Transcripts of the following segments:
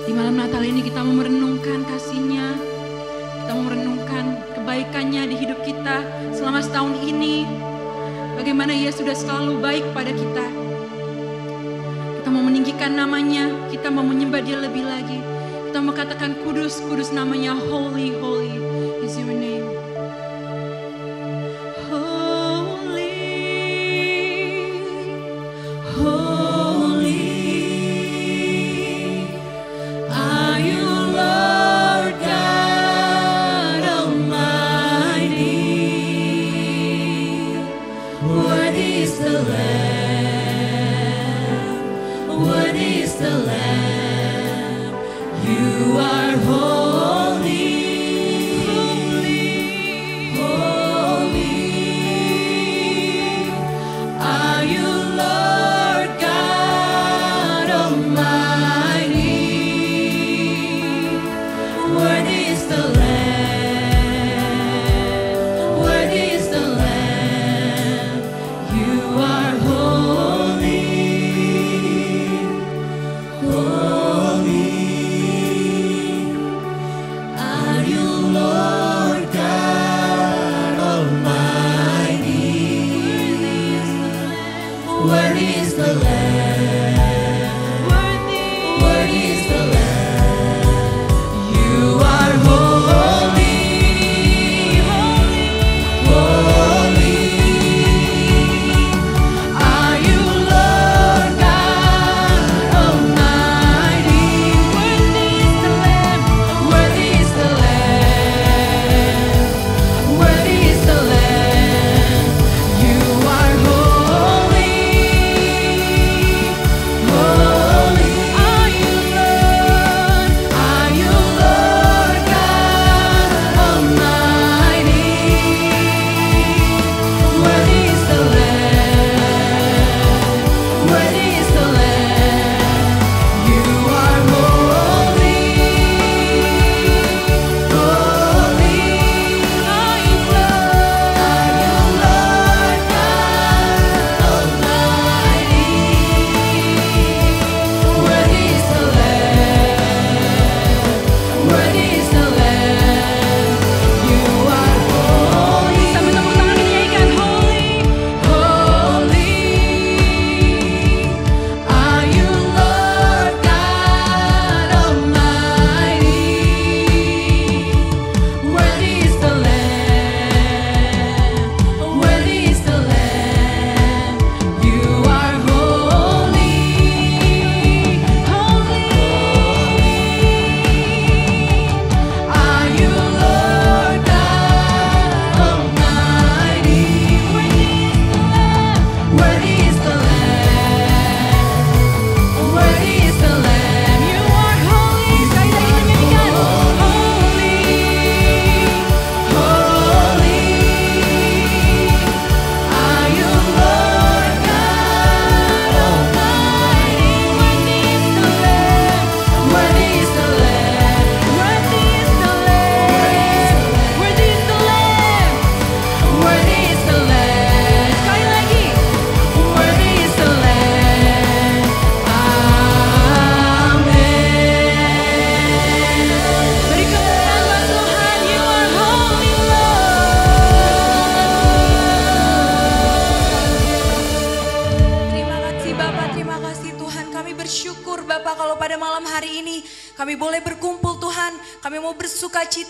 Di malam Natal ini kita mau merenungkan kasih-Nya, kita mau merenungkan kebaikannya di hidup kita selama setahun ini. Bagaimana Ia sudah selalu baik pada kita. Kita mau meninggikan namanya, kita mau menyembah Dia lebih lagi. Kita mau katakan kudus, kudus namanya, holy, holy is your name.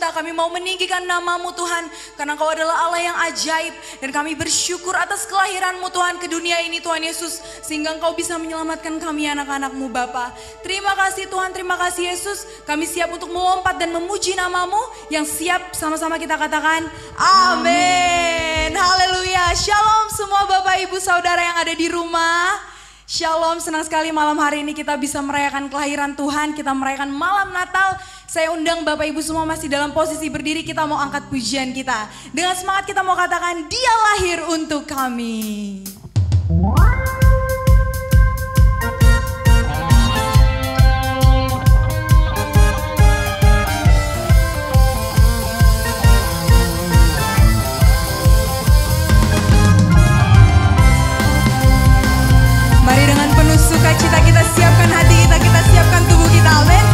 Kami mau meninggikan nama-Mu Tuhan, karena Engkau adalah Allah yang ajaib. Dan kami bersyukur atas kelahiran-Mu Tuhan ke dunia ini Tuhan Yesus, sehingga Engkau bisa menyelamatkan kami anak-anak-Mu Bapa. Terima kasih Tuhan, terima kasih Yesus. Kami siap untuk melompat dan memuji nama-Mu. Yang siap sama-sama kita katakan amin. Haleluya. Shalom semua Bapak Ibu Saudara yang ada di rumah. Shalom, senang sekali malam hari ini kita bisa merayakan kelahiran Tuhan, kita merayakan malam Natal. Saya undang Bapak Ibu semua masih dalam posisi berdiri, kita mau angkat pujian kita. Dengan semangat kita mau katakan, Dia lahir untuk kami. Mari dengan penuh sukacita kita siapkan hati kita, kita siapkan tubuh kita, amin.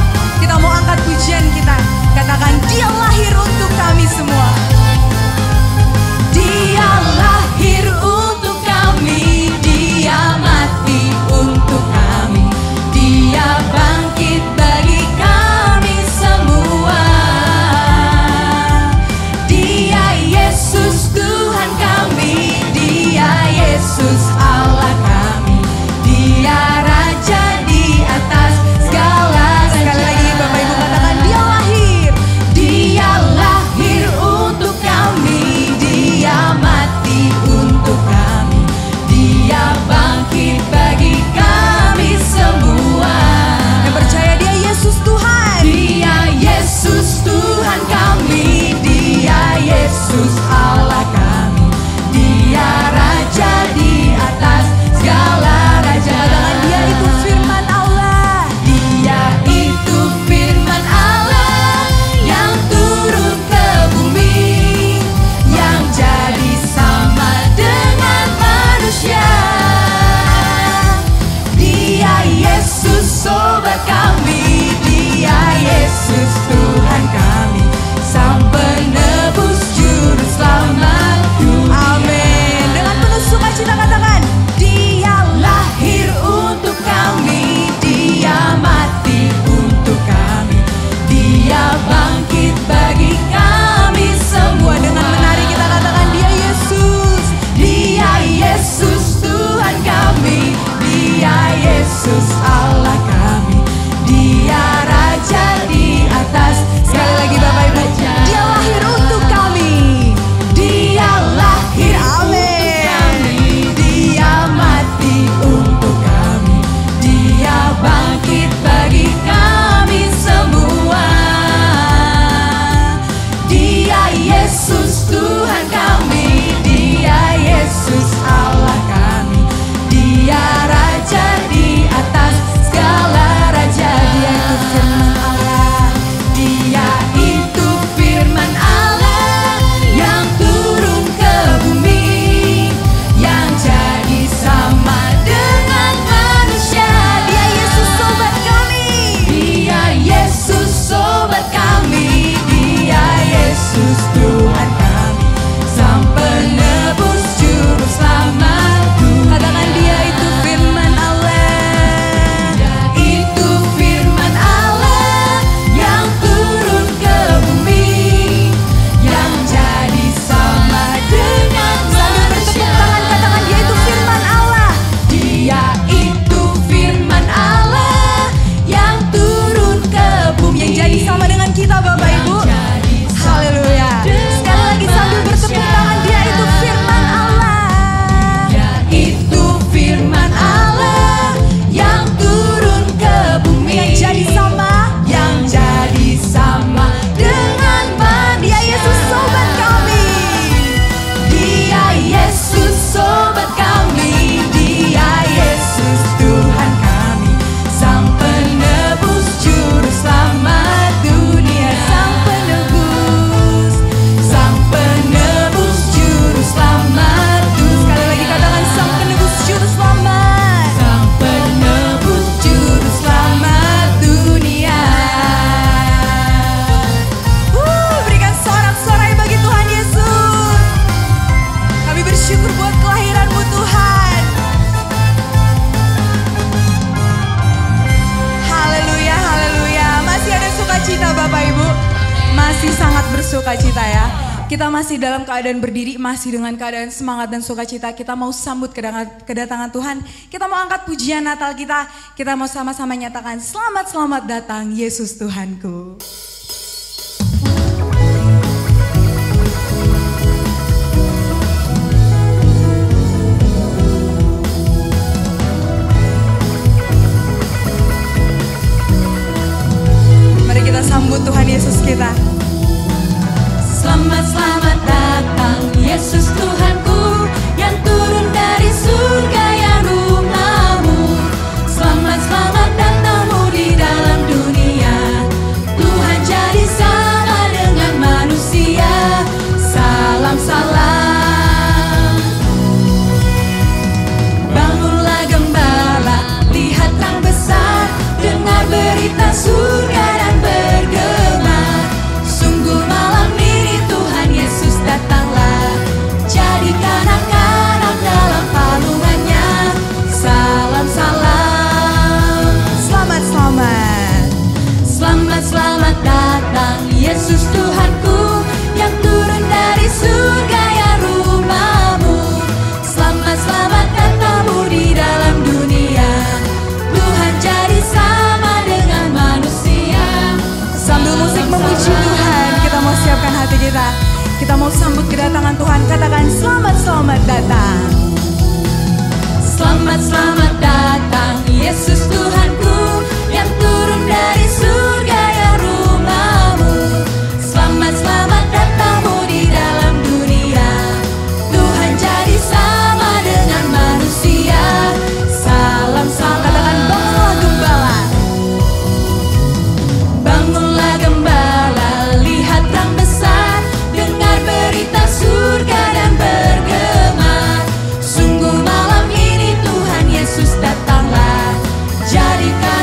sukacita ya. Kita masih dalam keadaan berdiri, masih dengan keadaan semangat dan sukacita. Kita mau sambut kedatangan Tuhan. Kita mau angkat pujian Natal kita. Kita mau sama-sama nyatakan selamat, selamat datang Yesus Tuhanku. Mari kita sambut Tuhan Yesus kita. Selamat, selamat datang Yesus Tuhanku yang turun dari surga yang rumahmu. Selamat, selamat datangmu di dalam dunia. Tuhan jadi sama dengan manusia. Salam, salam. Bangunlah gembala, lihat terang besar, dengar berita surga dan bergema. Sungguh malam ini Tuhan Yesus datanglah, jadikan anak-anak dalam palungannya. Salam, salam. Selamat, selamat. Selamat, selamat datang Yesus Tuhanku yang turun dari surga yang rumahmu. Selamat, selamat datangmu di dalam dunia. Tuhan jadi sama dengan manusia. Sambil musik memuji Tuhan, kita mau siapkan hati kita. Kita mau sambut kedatangan Tuhan. Katakan selamat, selamat datang. Selamat, selamat datang Yesus Tuhanku yang turun dari surga yang rumahmu. Selamat, selamat datangmu di dalam dunia. Tuhan jadi sama dengan manusia. Salam, salam. Katakan bangunlah gembala. Bangunlah gembala, lihat terang besar, dengar berita surga dan bergema. Sungguh malam ini Tuhan Yesus datanglah, jadikan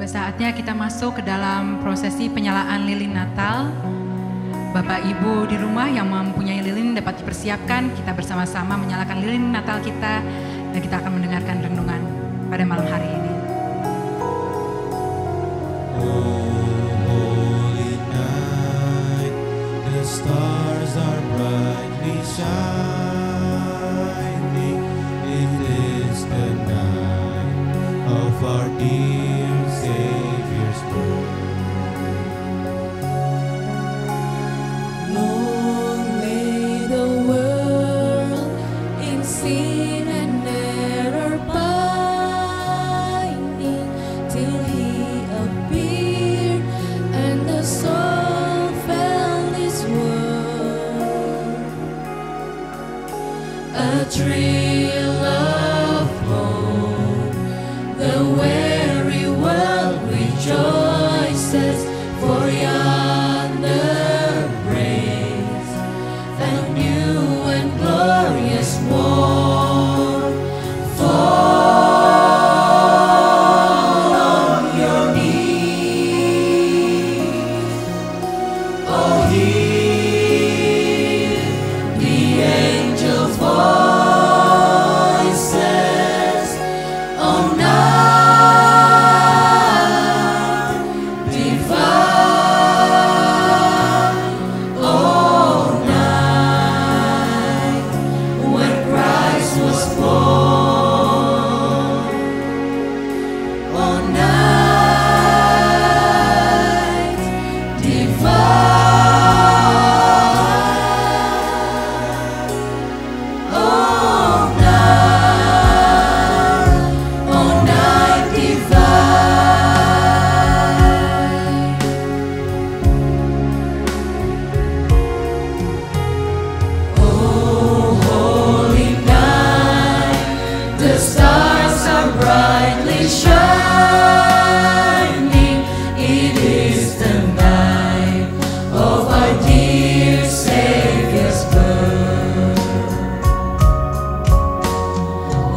Sudah saatnya kita masuk ke dalam prosesi penyalaan lilin Natal. Bapak Ibu di rumah yang mempunyai lilin dapat dipersiapkan. Kita bersama-sama menyalakan lilin Natal kita dan kita akan mendengarkan renungan pada malam hari ini. Holy night, the stars are brightly shining. It is the night of our dear Savior's birth. Long lay the world in sin and error pining, till He appeared and the soul felt His word. A thrill of hope, the weary world rejoices, for yonder breaks a new and glorious morn. Fall on your knees, oh hear the angels' voices, oh night divine, oh night when Christ was born, oh night divine, oh night divine. Oh holy night, the stars are brightly shining. It is the night of our dear Savior's birth.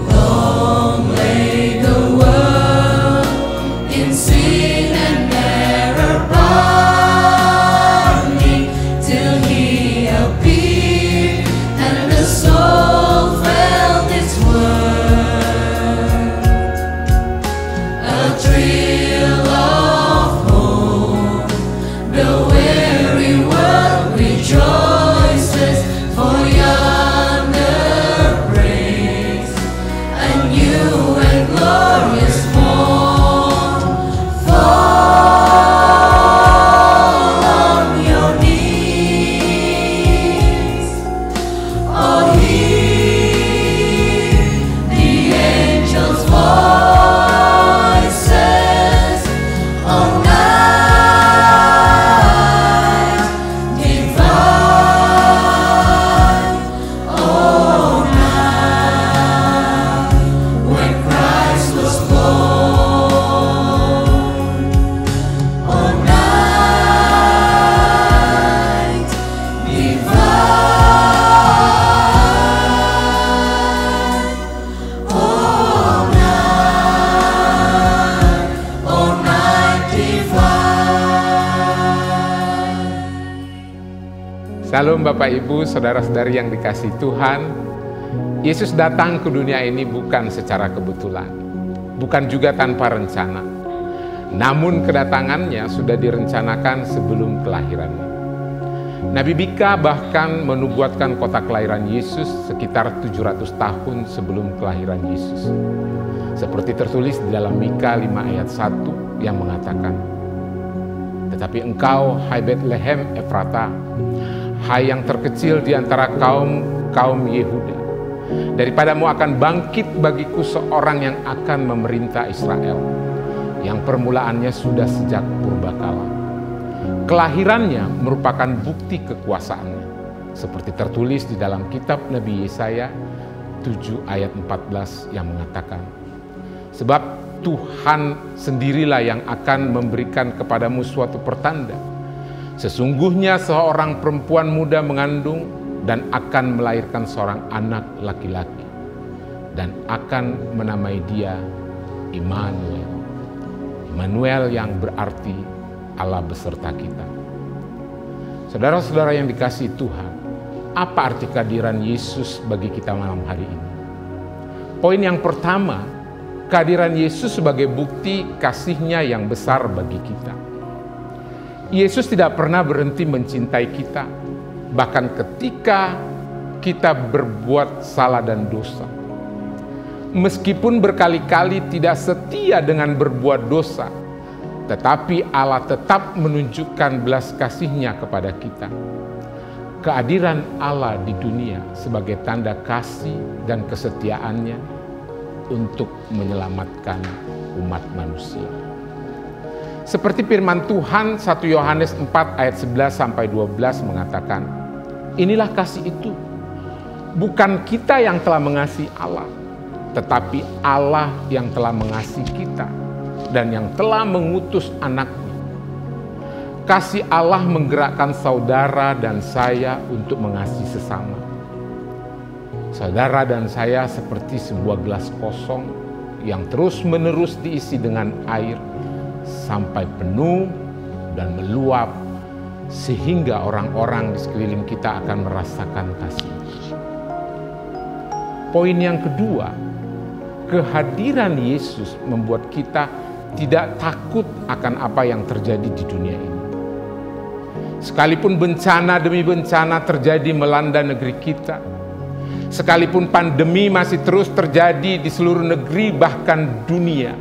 Long lay the world in sin and error pining, till He appeared and the soul felt His word. A thrill of hope, the weary world rejoices, for yonder breaks a new and glorious morn. Fall on your knees, oh hear the angels' voices, oh night divine, oh night when Christ was born, oh night divine, oh night divine. Salam Bapak Ibu, saudara-saudari yang dikasihi Tuhan. Yesus datang ke dunia ini bukan secara kebetulan, bukan juga tanpa rencana. Namun kedatangannya sudah direncanakan sebelum kelahirannya. Nabi Mika bahkan menubuatkan kota kelahiran Yesus sekitar 700 tahun sebelum kelahiran Yesus. Seperti tertulis di dalam Mika 5 ayat 1 yang mengatakan, "Tetapi engkau, hai Bethlehem Efrata, hai yang terkecil di antara kaum Yehuda, daripadamu akan bangkit bagiku seorang yang akan memerintah Israel, yang permulaannya sudah sejak purbakala. Kelahirannya merupakan bukti kekuasaannya, seperti tertulis di dalam kitab Nabi Yesaya 7 ayat 14 yang mengatakan, sebab Tuhan sendirilah yang akan memberikan kepadamu suatu pertanda. Sesungguhnya seorang perempuan muda mengandung dan akan melahirkan seorang anak laki-laki, dan akan menamai dia Immanuel, Immanuel yang berarti Allah beserta kita. Saudara-saudara yang dikasihi Tuhan, apa arti kehadiran Yesus bagi kita malam hari ini? Poin yang pertama, kehadiran Yesus sebagai bukti kasih-Nya yang besar bagi kita. Yesus tidak pernah berhenti mencintai kita, bahkan ketika kita berbuat salah dan dosa. Meskipun berkali-kali tidak setia dengan berbuat dosa, tetapi Allah tetap menunjukkan belas kasih-Nya kepada kita. Kehadiran Allah di dunia sebagai tanda kasih dan kesetiaan-Nya untuk menyelamatkan umat manusia. Seperti firman Tuhan 1 Yohanes 4 ayat 11-12 mengatakan, inilah kasih itu, bukan kita yang telah mengasihi Allah, tetapi Allah yang telah mengasihi kita dan yang telah mengutus anaknya. Kasih Allah menggerakkan saudara dan saya untuk mengasihi sesama. Saudara dan saya seperti sebuah gelas kosong yang terus-menerus diisi dengan air sampai penuh dan meluap, sehingga orang-orang di sekeliling kita akan merasakan kasih. Poin yang kedua, kehadiran Yesus membuat kita tidak takut akan apa yang terjadi di dunia ini. Sekalipun bencana demi bencana terjadi melanda negeri kita, sekalipun pandemi masih terus terjadi di seluruh negeri bahkan dunia,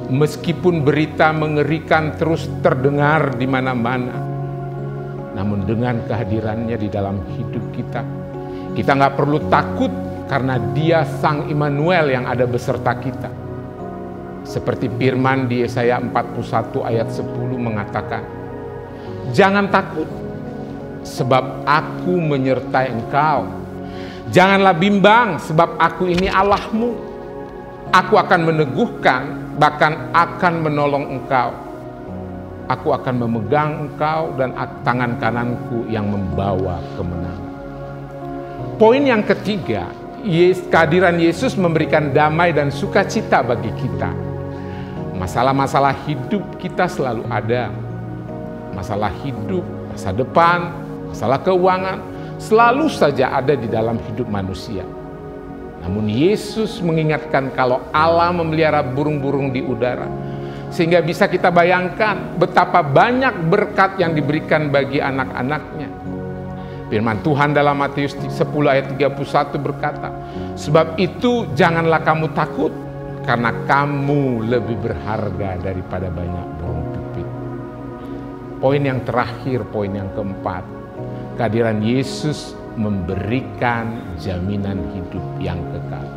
meskipun berita mengerikan terus terdengar di mana-mana, namun dengan kehadirannya di dalam hidup kita nggak perlu takut karena Dia Sang Immanuel yang ada beserta kita. Seperti firman di Yesaya 41 ayat 10 mengatakan, jangan takut, sebab aku menyertai engkau. Janganlah bimbang, sebab aku ini Allahmu. Aku akan meneguhkan, bahkan akan menolong engkau. Aku akan memegang engkau dan tangan kananku yang membawa kemenangan. Poin yang ketiga, kehadiran Yesus memberikan damai dan sukacita bagi kita. Masalah-masalah hidup kita selalu ada. Masalah hidup, masa depan, masalah keuangan selalu saja ada di dalam hidup manusia. Namun Yesus mengingatkan kalau Allah memelihara burung-burung di udara, sehingga bisa kita bayangkan betapa banyak berkat yang diberikan bagi anak-anaknya. Firman Tuhan dalam Matius 10 ayat 31 berkata, sebab itu janganlah kamu takut, karena kamu lebih berharga daripada banyak burung pipit. Poin yang terakhir, poin yang keempat, kehadiran Yesus memberikan jaminan hidup yang kekal.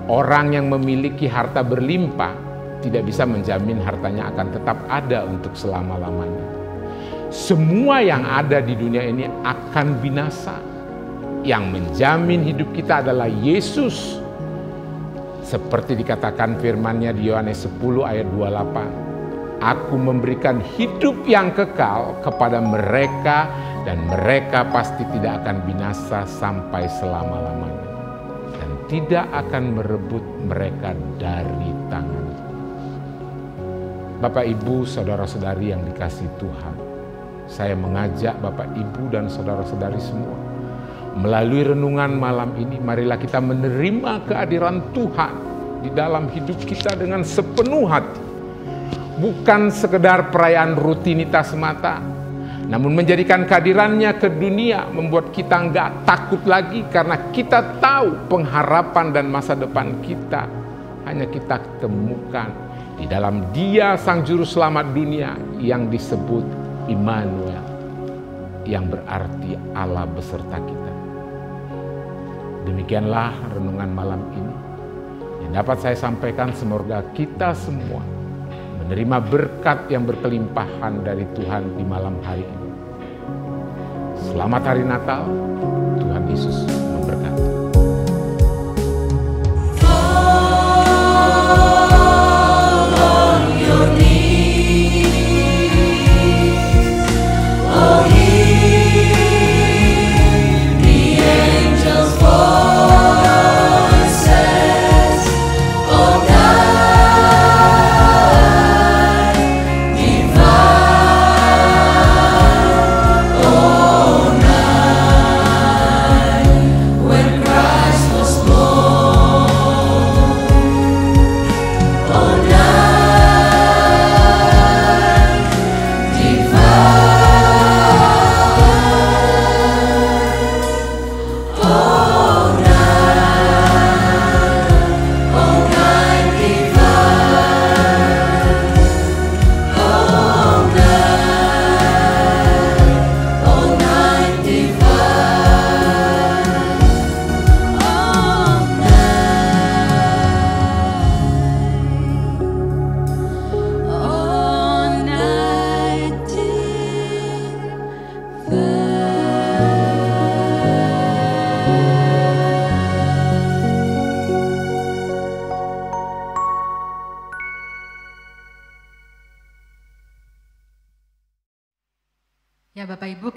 Orang yang memiliki harta berlimpah tidak bisa menjamin hartanya akan tetap ada untuk selama-lamanya. Semua yang ada di dunia ini akan binasa. Yang menjamin hidup kita adalah Yesus. Seperti dikatakan firman-Nya di Yohanes 10 ayat 28. Aku memberikan hidup yang kekal kepada mereka dan mereka pasti tidak akan binasa sampai selama-lamanya. Dan tidak akan merebut mereka dari tangan. Bapak, Ibu, saudara-saudari yang dikasihi Tuhan, saya mengajak Bapak, Ibu, dan saudara-saudari semua, melalui renungan malam ini, marilah kita menerima kehadiran Tuhan di dalam hidup kita dengan sepenuh hati. Bukan sekedar perayaan rutinitas semata, namun menjadikan kehadirannya ke dunia membuat kita enggak takut lagi, karena kita tahu pengharapan dan masa depan kita hanya kita temukan di dalam Dia Sang Juru Selamat dunia yang disebut Immanuel, yang berarti Allah beserta kita. Demikianlah renungan malam ini yang dapat saya sampaikan. Semoga kita semua menerima berkat yang berkelimpahan dari Tuhan di malam hari ini. Selamat Hari Natal, Tuhan Yesus memberkati.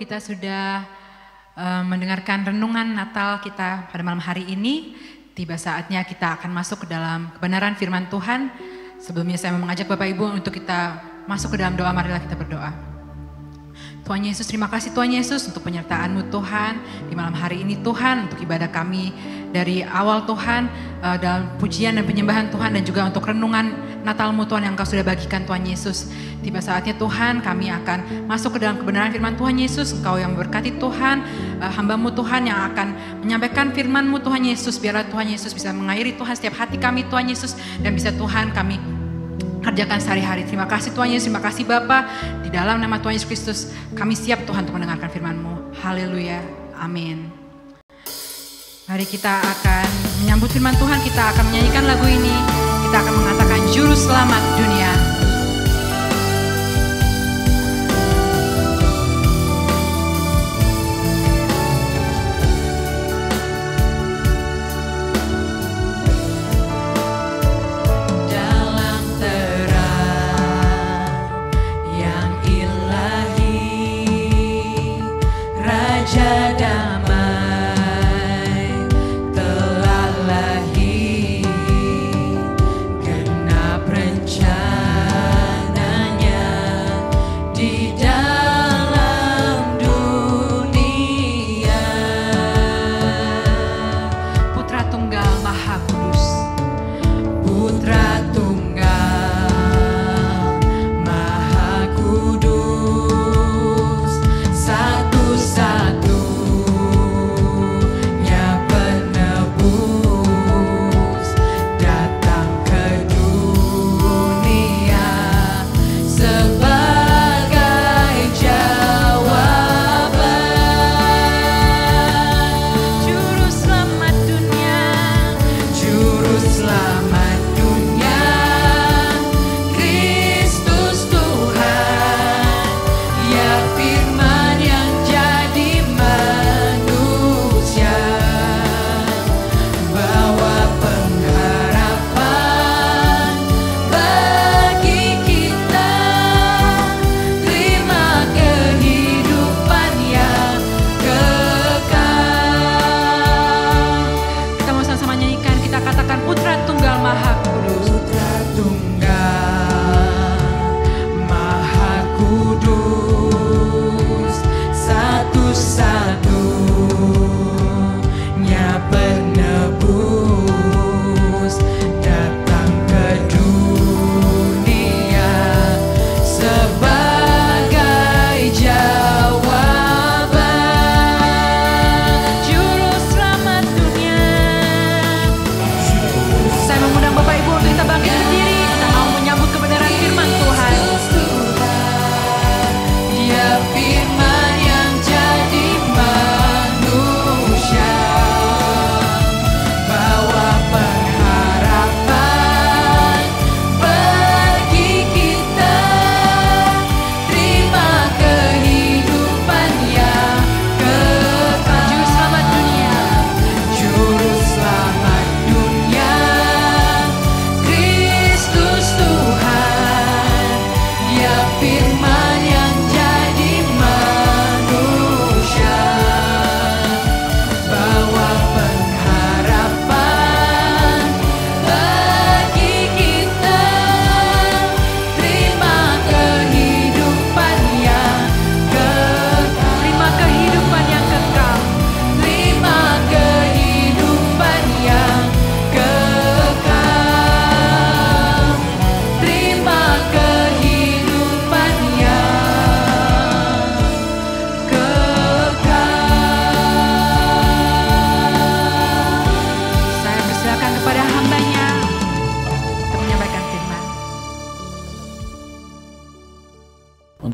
kita sudah mendengarkan renungan Natal kita pada malam hari ini. Tiba saatnya kita akan masuk ke dalam kebenaran firman Tuhan. Sebelumnya saya mau mengajak Bapak Ibu untuk kita masuk ke dalam doa. Marilah kita berdoa. Tuhan Yesus, terima kasih Tuhan Yesus untuk penyertaan-Mu Tuhan di malam hari ini Tuhan, untuk ibadah kami dari awal Tuhan, dalam pujian dan penyembahan Tuhan, dan juga untuk renungan Natal-Mu Tuhan yang Engkau sudah bagikan Tuhan Yesus. Tiba saatnya Tuhan, kami akan masuk ke dalam kebenaran firman Tuhan Yesus. Engkau yang memberkati Tuhan, hamba-Mu Tuhan yang akan menyampaikan firman-Mu Tuhan Yesus. Biarlah Tuhan Yesus bisa mengairi Tuhan setiap hati kami Tuhan Yesus, dan bisa Tuhan kami kerjakan sehari-hari. Terima kasih Tuhan Yesus, terima kasih Bapa. Di dalam nama Tuhan Yesus Kristus, kami siap Tuhan untuk mendengarkan firman-Mu. Haleluya, amin. Mari kita akan menyambut firman Tuhan, kita akan menyanyikan lagu ini. Kita akan mengatakan Juru Selamat Dunia.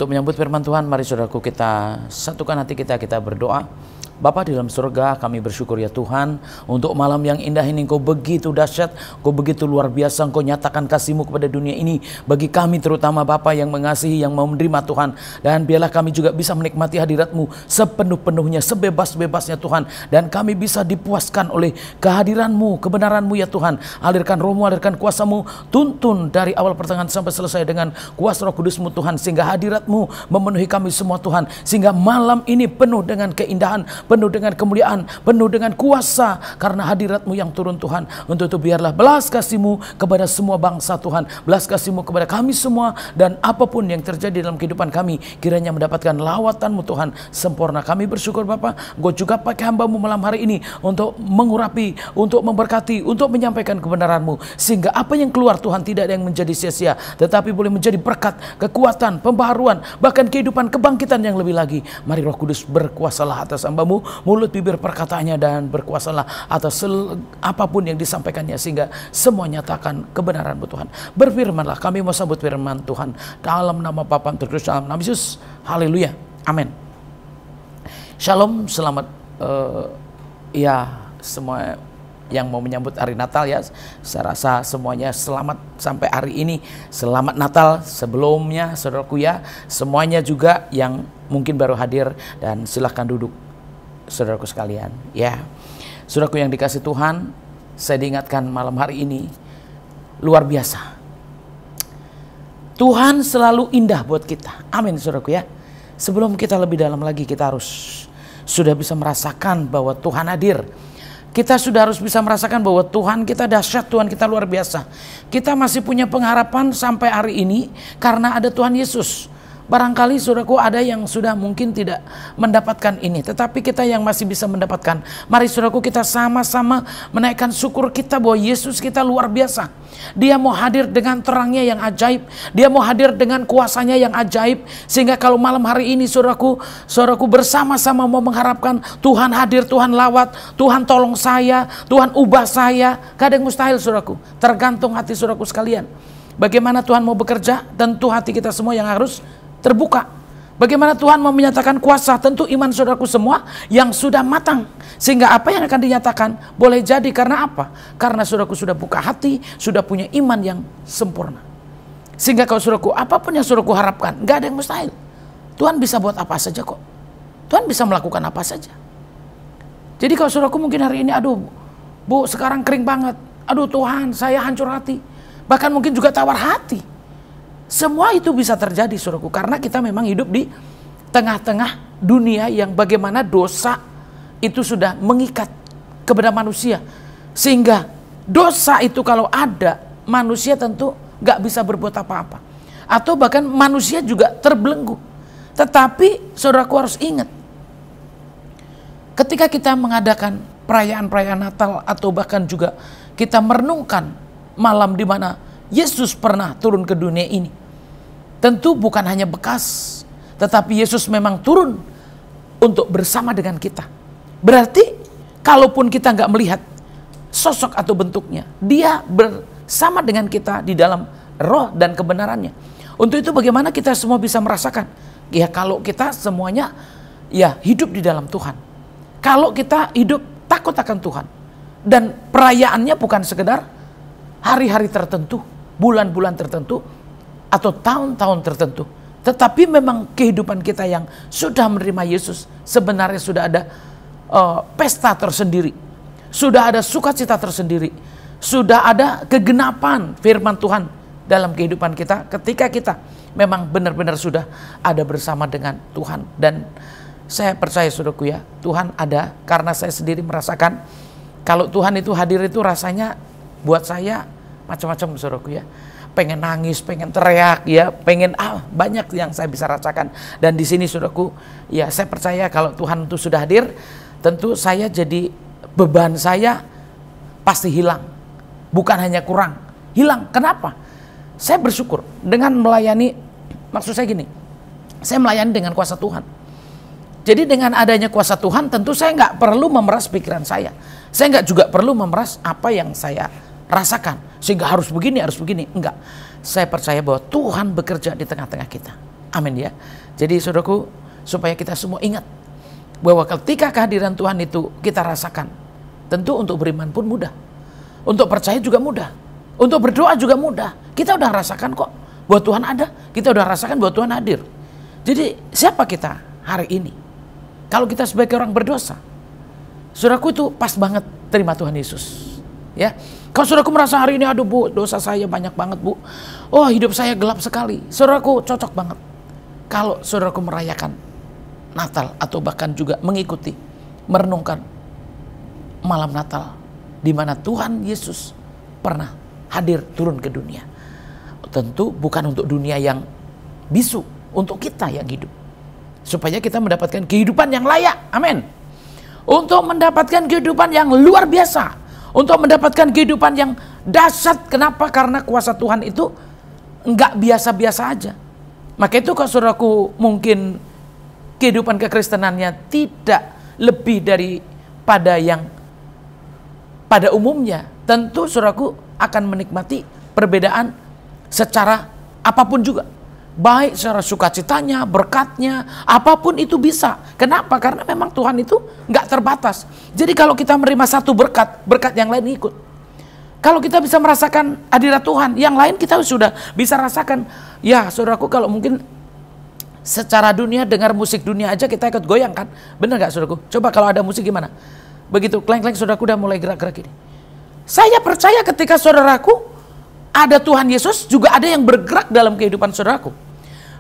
Untuk menyambut firman Tuhan, mari saudaraku kita satukan hati kita, kita berdoa. Bapa di dalam surga, kami bersyukur ya Tuhan untuk malam yang indah ini. Engkau begitu dahsyat, Engkau begitu luar biasa, Engkau nyatakan kasih-Mu kepada dunia ini. Bagi kami terutama Bapa yang mengasihi, yang mau menerima Tuhan. Dan biarlah kami juga bisa menikmati hadirat-Mu sepenuh-penuhnya, sebebas-bebasnya Tuhan. Dan kami bisa dipuaskan oleh kehadiran-Mu, kebenaran-Mu ya Tuhan. Alirkan Roh-Mu, alirkan kuasa-Mu, tuntun dari awal pertengahan sampai selesai dengan kuasa Roh Kudus-Mu Tuhan. Sehingga hadirat-Mu memenuhi kami semua Tuhan. Sehingga malam ini penuh dengan keindahan, penuh dengan kemuliaan, penuh dengan kuasa karena hadirat-Mu yang turun Tuhan. Untuk itu biarlah belas kasih-Mu kepada semua bangsa Tuhan, belas kasih-Mu kepada kami semua, dan apapun yang terjadi dalam kehidupan kami kiranya mendapatkan lawatan-Mu Tuhan sempurna. Kami bersyukur Bapa, Engkau juga pakai hamba-Mu malam hari ini untuk mengurapi, untuk memberkati, untuk menyampaikan kebenaran-Mu, sehingga apa yang keluar Tuhan tidak ada yang menjadi sia-sia, tetapi boleh menjadi berkat, kekuatan, pembaharuan, bahkan kehidupan kebangkitan yang lebih lagi. Mari Roh Kudus berkuasalah atas hamba-Mu, mulut bibir perkataannya, dan berkuasalah atas apapun yang disampaikannya, sehingga semua nyatakan kebenaran-Mu Tuhan. Berfirmanlah, kami mau sambut firman Tuhan dalam nama Bapa terkudus, dalam nama Yesus. Haleluya, amin. Shalom, selamat ya semua yang mau menyambut hari Natal ya. Saya rasa semuanya selamat sampai hari ini. Selamat Natal sebelumnya saudaraku ya. Semuanya juga yang mungkin baru hadir, dan silahkan duduk saudaraku sekalian ya. Saudaraku yang dikasih Tuhan, saya diingatkan malam hari ini luar biasa. Tuhan selalu indah buat kita. Amin saudaraku ya. Sebelum kita lebih dalam lagi, kita harus sudah bisa merasakan bahwa Tuhan hadir. Kita sudah harus bisa merasakan bahwa Tuhan kita dahsyat, Tuhan kita luar biasa. Kita masih punya pengharapan sampai hari ini karena ada Tuhan Yesus. Barangkali saudaraku ada yang sudah mungkin tidak mendapatkan ini, tetapi kita yang masih bisa mendapatkan, mari saudaraku kita sama-sama menaikkan syukur kita bahwa Yesus kita luar biasa. Dia mau hadir dengan terangnya yang ajaib, Dia mau hadir dengan kuasanya yang ajaib, sehingga kalau malam hari ini saudaraku bersama-sama mau mengharapkan Tuhan hadir, Tuhan lawat, Tuhan tolong saya, Tuhan ubah saya. Gak ada yang mustahil saudaraku, tergantung hati saudaraku sekalian. Bagaimana Tuhan mau bekerja, tentu hati kita semua yang harus terbuka. Bagaimana Tuhan mau menyatakan kuasa, tentu iman saudaraku semua yang sudah matang, sehingga apa yang akan dinyatakan boleh jadi. Karena apa? Karena saudaraku sudah buka hati, sudah punya iman yang sempurna. Sehingga kalau saudaraku apapun yang saudaraku harapkan, gak ada yang mustahil. Tuhan bisa buat apa saja kok. Tuhan bisa melakukan apa saja. Jadi kalau saudaraku mungkin hari ini, aduh Bu sekarang kering banget, aduh Tuhan saya hancur hati, bahkan mungkin juga tawar hati. Semua itu bisa terjadi saudaraku, karena kita memang hidup di tengah-tengah dunia yang bagaimana dosa itu sudah mengikat kepada manusia. Sehingga dosa itu kalau ada, manusia tentu gak bisa berbuat apa-apa. Atau bahkan manusia juga terbelenggu. Tetapi saudaraku harus ingat, ketika kita mengadakan perayaan-perayaan Natal, atau bahkan juga kita merenungkan malam di mana Yesus pernah turun ke dunia ini, tentu bukan hanya bekas, tetapi Yesus memang turun untuk bersama dengan kita. Berarti kalaupun kita nggak melihat sosok atau bentuknya, Dia bersama dengan kita di dalam roh dan kebenarannya. Untuk itu bagaimana kita semua bisa merasakan? Ya kalau kita semuanya ya hidup di dalam Tuhan. Kalau kita hidup takut akan Tuhan. Dan perayaannya bukan sekedar hari-hari tertentu, bulan-bulan tertentu, atau tahun-tahun tertentu, tetapi memang kehidupan kita yang sudah menerima Yesus sebenarnya sudah ada pesta tersendiri, sudah ada sukacita tersendiri, sudah ada kegenapan firman Tuhan dalam kehidupan kita ketika kita memang benar-benar sudah ada bersama dengan Tuhan. Dan saya percaya saudaraku ya, Tuhan ada, karena saya sendiri merasakan kalau Tuhan itu hadir itu rasanya buat saya macam-macam saudaraku ya. Pengen nangis, pengen teriak ya, pengen banyak yang saya bisa rasakan. Dan di sini saudaraku, ya saya percaya kalau Tuhan itu sudah hadir, tentu saya jadi beban saya pasti hilang. Bukan hanya kurang, hilang. Kenapa? Saya bersyukur dengan melayani, maksud saya gini, saya melayani dengan kuasa Tuhan. Jadi dengan adanya kuasa Tuhan, tentu saya nggak perlu memeras pikiran saya. Saya nggak juga perlu memeras apa yang saya rasakan, sehingga harus begini, enggak. Saya percaya bahwa Tuhan bekerja di tengah-tengah kita. Amin ya. Jadi saudaraku, supaya kita semua ingat, bahwa ketika kehadiran Tuhan itu kita rasakan, tentu untuk beriman pun mudah, untuk percaya juga mudah, untuk berdoa juga mudah. Kita udah rasakan kok bahwa Tuhan ada, kita udah rasakan bahwa Tuhan hadir. Jadi siapa kita hari ini? Kalau kita sebagai orang berdosa, saudaraku, itu pas banget terima Tuhan Yesus. Ya, kalau saudaraku merasa hari ini, aduh Bu, dosa saya banyak banget Bu, oh hidup saya gelap sekali, saudaraku cocok banget kalau saudaraku merayakan Natal atau bahkan juga mengikuti, merenungkan malam Natal di mana Tuhan Yesus pernah hadir turun ke dunia. Tentu bukan untuk dunia yang bisu, untuk kita yang hidup, supaya kita mendapatkan kehidupan yang layak. Amin. Untuk mendapatkan kehidupan yang luar biasa, untuk mendapatkan kehidupan yang dahsyat. Kenapa? Karena kuasa Tuhan itu enggak biasa-biasa aja. Maka itu kalau saudaraku mungkin kehidupan kekristenannya tidak lebih daripada yang pada umumnya, tentu saudaraku akan menikmati perbedaan secara apapun juga. Baik secara sukacitanya, berkatnya, apapun itu bisa. Kenapa? Karena memang Tuhan itu nggak terbatas. Jadi kalau kita menerima satu berkat, berkat yang lain ikut. Kalau kita bisa merasakan hadirat Tuhan, yang lain kita sudah bisa rasakan. Ya saudaraku, kalau mungkin secara dunia, dengar musik dunia aja kita ikut goyang kan? Bener nggak saudaraku? Coba kalau ada musik gimana? Begitu kleng-kleng saudaraku udah mulai gerak-gerak ini. Saya percaya ketika saudaraku ada Tuhan Yesus, juga ada yang bergerak dalam kehidupan saudaraku.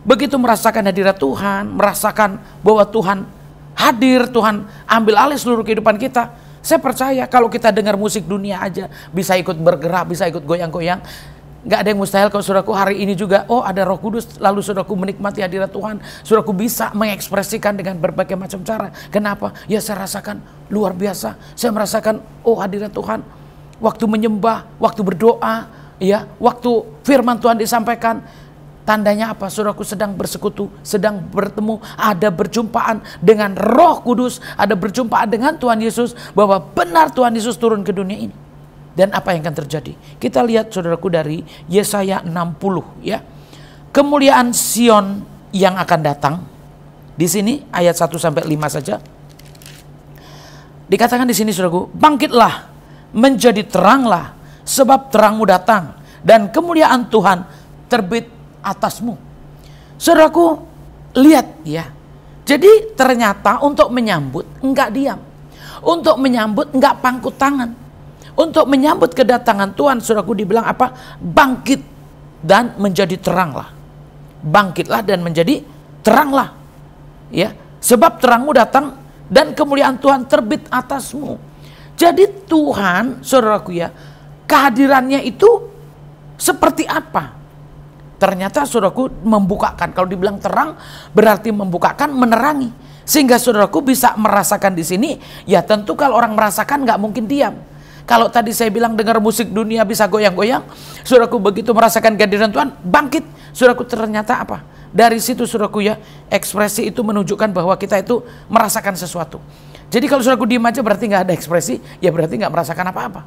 Begitu merasakan hadirat Tuhan, merasakan bahwa Tuhan hadir, Tuhan ambil alih seluruh kehidupan kita. Saya percaya kalau kita dengar musik dunia aja bisa ikut bergerak, bisa ikut goyang-goyang. Gak ada yang mustahil kalau saudaraku hari ini juga, oh ada Roh Kudus, lalu saudaraku menikmati hadirat Tuhan, saudaraku bisa mengekspresikan dengan berbagai macam cara. Kenapa? Ya saya rasakan luar biasa. Saya merasakan, oh hadirat Tuhan, waktu menyembah, waktu berdoa, ya, waktu firman Tuhan disampaikan. Tandanya apa? Saudaraku sedang bersekutu, sedang bertemu, ada berjumpaan dengan Roh Kudus, ada berjumpaan dengan Tuhan Yesus, bahwa benar Tuhan Yesus turun ke dunia ini. Dan apa yang akan terjadi? Kita lihat saudaraku dari Yesaya 60 ya. Kemuliaan Sion yang akan datang. Di sini ayat 1 sampai 5 saja. Dikatakan di sini saudaraku, bangkitlah, menjadi teranglah, sebab terangmu datang dan kemuliaan Tuhan terbit atasmu. Saudaraku, lihat ya. Jadi ternyata untuk menyambut enggak diam. Untuk menyambut enggak pangku tangan. Untuk menyambut kedatangan Tuhan, saudaraku dibilang apa? Bangkit dan menjadi teranglah. Bangkitlah dan menjadi teranglah. Ya, sebab terangmu datang dan kemuliaan Tuhan terbit atasmu. Jadi Tuhan, saudaraku ya, kehadirannya itu seperti apa? Ternyata saudaraku membukakan. Kalau dibilang terang berarti membukakan, menerangi. Sehingga saudaraku bisa merasakan di sini. Ya tentu kalau orang merasakan nggak mungkin diam. Kalau tadi saya bilang dengar musik dunia bisa goyang-goyang, saudaraku begitu merasakan kehadiran Tuhan, bangkit. Saudaraku ternyata apa? Dari situ saudaraku ya, ekspresi itu menunjukkan bahwa kita itu merasakan sesuatu. Jadi kalau saudaraku diam aja berarti nggak ada ekspresi, ya berarti nggak merasakan apa-apa.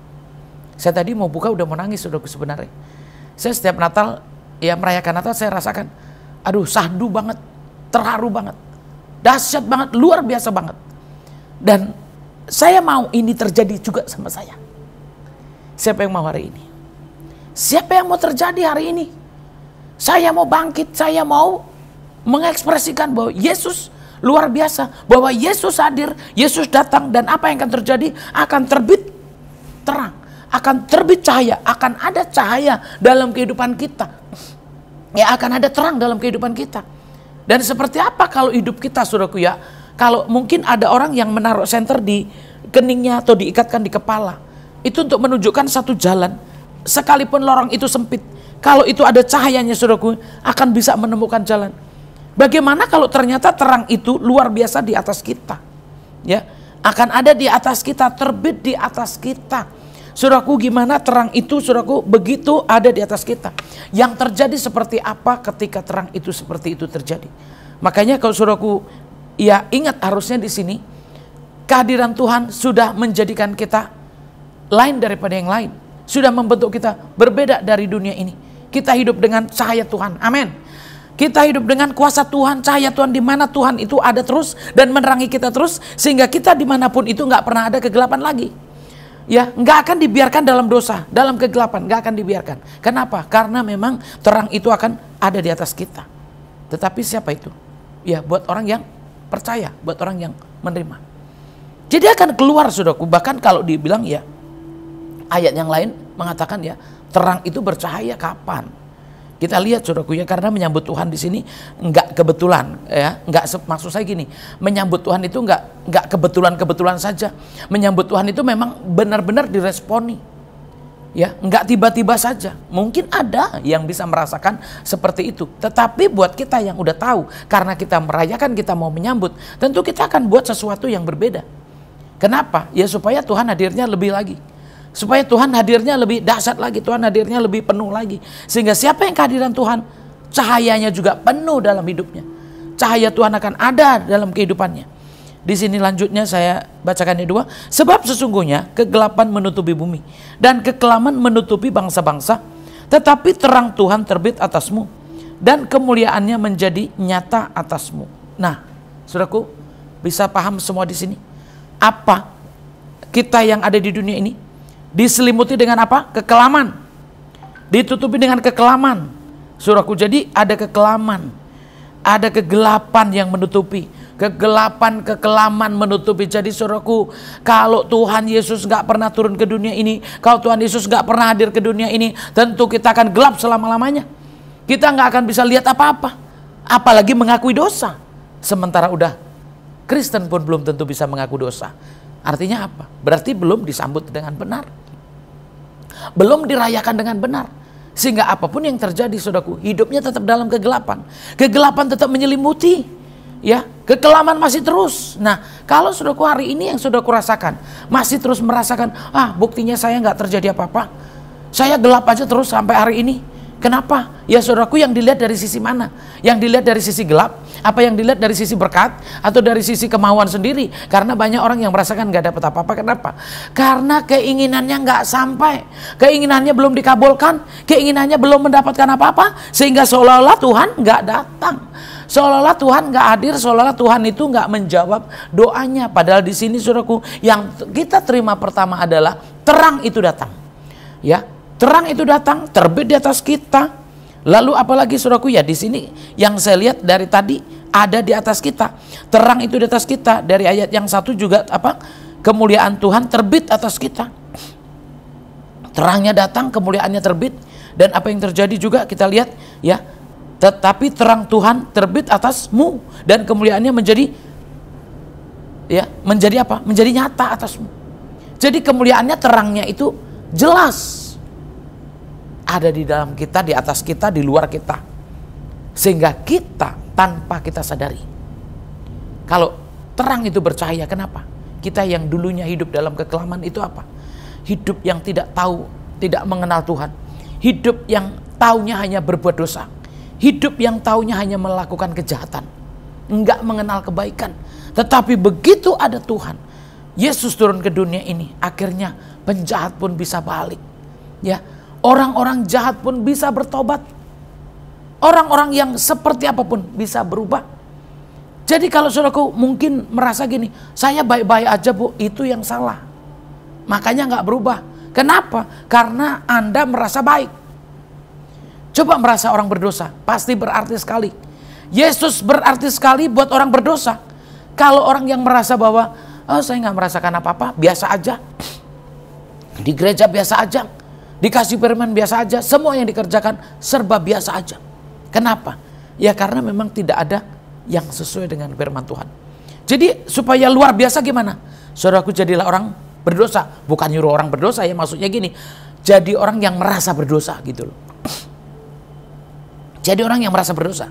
Saya tadi mau buka udah mau nangis saudaraku sebenarnya. Saya setiap Natal, ya merayakan Natal saya rasakan, aduh sahdu banget, terharu banget, dahsyat banget, luar biasa banget. Dan saya mau ini terjadi juga sama saya. Siapa yang mau hari ini? Siapa yang mau terjadi hari ini? Saya mau bangkit, saya mau mengekspresikan bahwa Yesus luar biasa, bahwa Yesus hadir, Yesus datang, dan apa yang akan terjadi? Akan terbit terang, akan terbit cahaya, akan ada cahaya dalam kehidupan kita. Ya akan ada terang dalam kehidupan kita. Dan seperti apa kalau hidup kita saudaraku ya? Kalau mungkin ada orang yang menaruh senter di keningnya atau diikatkan di kepala. Itu untuk menunjukkan satu jalan. Sekalipun lorong itu sempit, kalau itu ada cahayanya saudaraku, akan bisa menemukan jalan. Bagaimana kalau ternyata terang itu luar biasa di atas kita? Ya, akan ada di atas kita, terbit di atas kita. Saudaraku, gimana terang itu saudaraku begitu ada di atas kita? Yang terjadi seperti apa ketika terang itu seperti itu terjadi? Makanya kalau saudaraku ya ingat, harusnya di sini kehadiran Tuhan sudah menjadikan kita lain daripada yang lain. Sudah membentuk kita berbeda dari dunia ini. Kita hidup dengan cahaya Tuhan. Amin. Kita hidup dengan kuasa Tuhan, cahaya Tuhan, di mana Tuhan itu ada terus dan menerangi kita terus, sehingga kita dimanapun itu nggak pernah ada kegelapan lagi. Ya, nggak akan dibiarkan dalam dosa, dalam kegelapan, nggak akan dibiarkan. Kenapa? Karena memang terang itu akan ada di atas kita. Tetapi siapa itu? Ya, buat orang yang percaya, buat orang yang menerima. Jadi akan keluar, saudaraku. Bahkan kalau dibilang ya, ayat yang lain mengatakan ya, terang itu bercahaya kapan? Kita lihat, saudaraku, ya, karena menyambut Tuhan di sini nggak kebetulan, ya, maksud saya gini, menyambut Tuhan itu nggak kebetulan saja. Menyambut Tuhan itu memang benar-benar diresponi, ya, nggak tiba-tiba saja. Mungkin ada yang bisa merasakan seperti itu, tetapi buat kita yang udah tahu, karena kita merayakan, kita mau menyambut, tentu kita akan buat sesuatu yang berbeda. Kenapa? Ya supaya Tuhan hadirnya lebih lagi. Supaya Tuhan hadirnya lebih dahsyat lagi, Tuhan hadirnya lebih penuh lagi. Sehingga siapa yang kehadiran Tuhan, cahayanya juga penuh dalam hidupnya. Cahaya Tuhan akan ada dalam kehidupannya. Di sini lanjutnya saya bacakan yang 2. Sebab sesungguhnya kegelapan menutupi bumi dan kekelaman menutupi bangsa-bangsa, tetapi terang Tuhan terbit atasmu dan kemuliaannya menjadi nyata atasmu. Nah, saudaraku, bisa paham semua di sini? Apa kita yang ada di dunia ini diselimuti dengan apa? Kekelaman. Ditutupi dengan kekelaman. Saudaraku, jadi ada kekelaman. Ada kegelapan yang menutupi. Kegelapan, kekelaman menutupi. Jadi saudaraku, kalau Tuhan Yesus gak pernah turun ke dunia ini, kalau Tuhan Yesus gak pernah hadir ke dunia ini, tentu kita akan gelap selama-lamanya. Kita gak akan bisa lihat apa-apa. Apalagi mengakui dosa. Sementara udah Kristen pun belum tentu bisa mengaku dosa. Artinya apa? Berarti belum disambut dengan benar. Belum dirayakan dengan benar. Sehingga apapun yang terjadi, saudaraku, hidupnya tetap dalam kegelapan. Kegelapan tetap menyelimuti. Ya, kekelaman masih terus. Nah, kalau saudaraku hari ini yang saudaraku rasakan, masih terus merasakan, buktinya saya nggak terjadi apa-apa. Saya gelap aja terus sampai hari ini. Kenapa? Ya saudaraku, yang dilihat dari sisi mana? Yang dilihat dari sisi gelap? Apa yang dilihat dari sisi berkat? Atau dari sisi kemauan sendiri? Karena banyak orang yang merasakan gak dapat apa-apa. Kenapa? Karena keinginannya gak sampai. Keinginannya belum dikabulkan. Keinginannya belum mendapatkan apa-apa. Sehingga seolah-olah Tuhan gak datang. Seolah-olah Tuhan gak hadir. Seolah-olah Tuhan itu gak menjawab doanya. Padahal di sini saudaraku, yang kita terima pertama adalah terang itu datang. Ya, terang itu datang, terbit di atas kita. Lalu apalagi saudaraku, ya di sini yang saya lihat dari tadi ada di atas kita. Terang itu di atas kita. Dari ayat yang 1 juga apa? Kemuliaan Tuhan terbit atas kita. Terangnya datang, kemuliaannya terbit. Dan apa yang terjadi juga kita lihat, ya. Tetapi terang Tuhan terbit atasmu dan kemuliaannya menjadi, ya, menjadi apa? Menjadi nyata atasmu. Jadi kemuliaannya, terangnya itu jelas ada di dalam kita, di atas kita, di luar kita. Sehingga kita tanpa kita sadari. Kalau terang itu bercahaya, kenapa? Kita yang dulunya hidup dalam kekelaman itu apa? Hidup yang tidak tahu, tidak mengenal Tuhan. Hidup yang taunya hanya berbuat dosa. Hidup yang taunya hanya melakukan kejahatan. Enggak mengenal kebaikan. Tetapi begitu ada Tuhan, Yesus turun ke dunia ini, akhirnya penjahat pun bisa balik. Ya, orang-orang jahat pun bisa bertobat. Orang-orang yang seperti apapun bisa berubah. Jadi kalau saudaraku mungkin merasa gini, saya baik-baik aja bu, itu yang salah. Makanya nggak berubah. Kenapa? Karena Anda merasa baik. Coba merasa orang berdosa, pasti berarti sekali. Yesus berarti sekali buat orang berdosa. Kalau orang yang merasa bahwa, saya nggak merasakan apa-apa, biasa aja. Di gereja biasa aja. Dikasih firman biasa aja, semua yang dikerjakan serba biasa aja. Kenapa? Ya karena memang tidak ada yang sesuai dengan firman Tuhan. Jadi supaya luar biasa gimana? Saudaraku, jadilah orang berdosa. Bukan nyuruh orang berdosa ya, maksudnya gini. Jadi orang yang merasa berdosa gitu loh. Jadi orang yang merasa berdosa.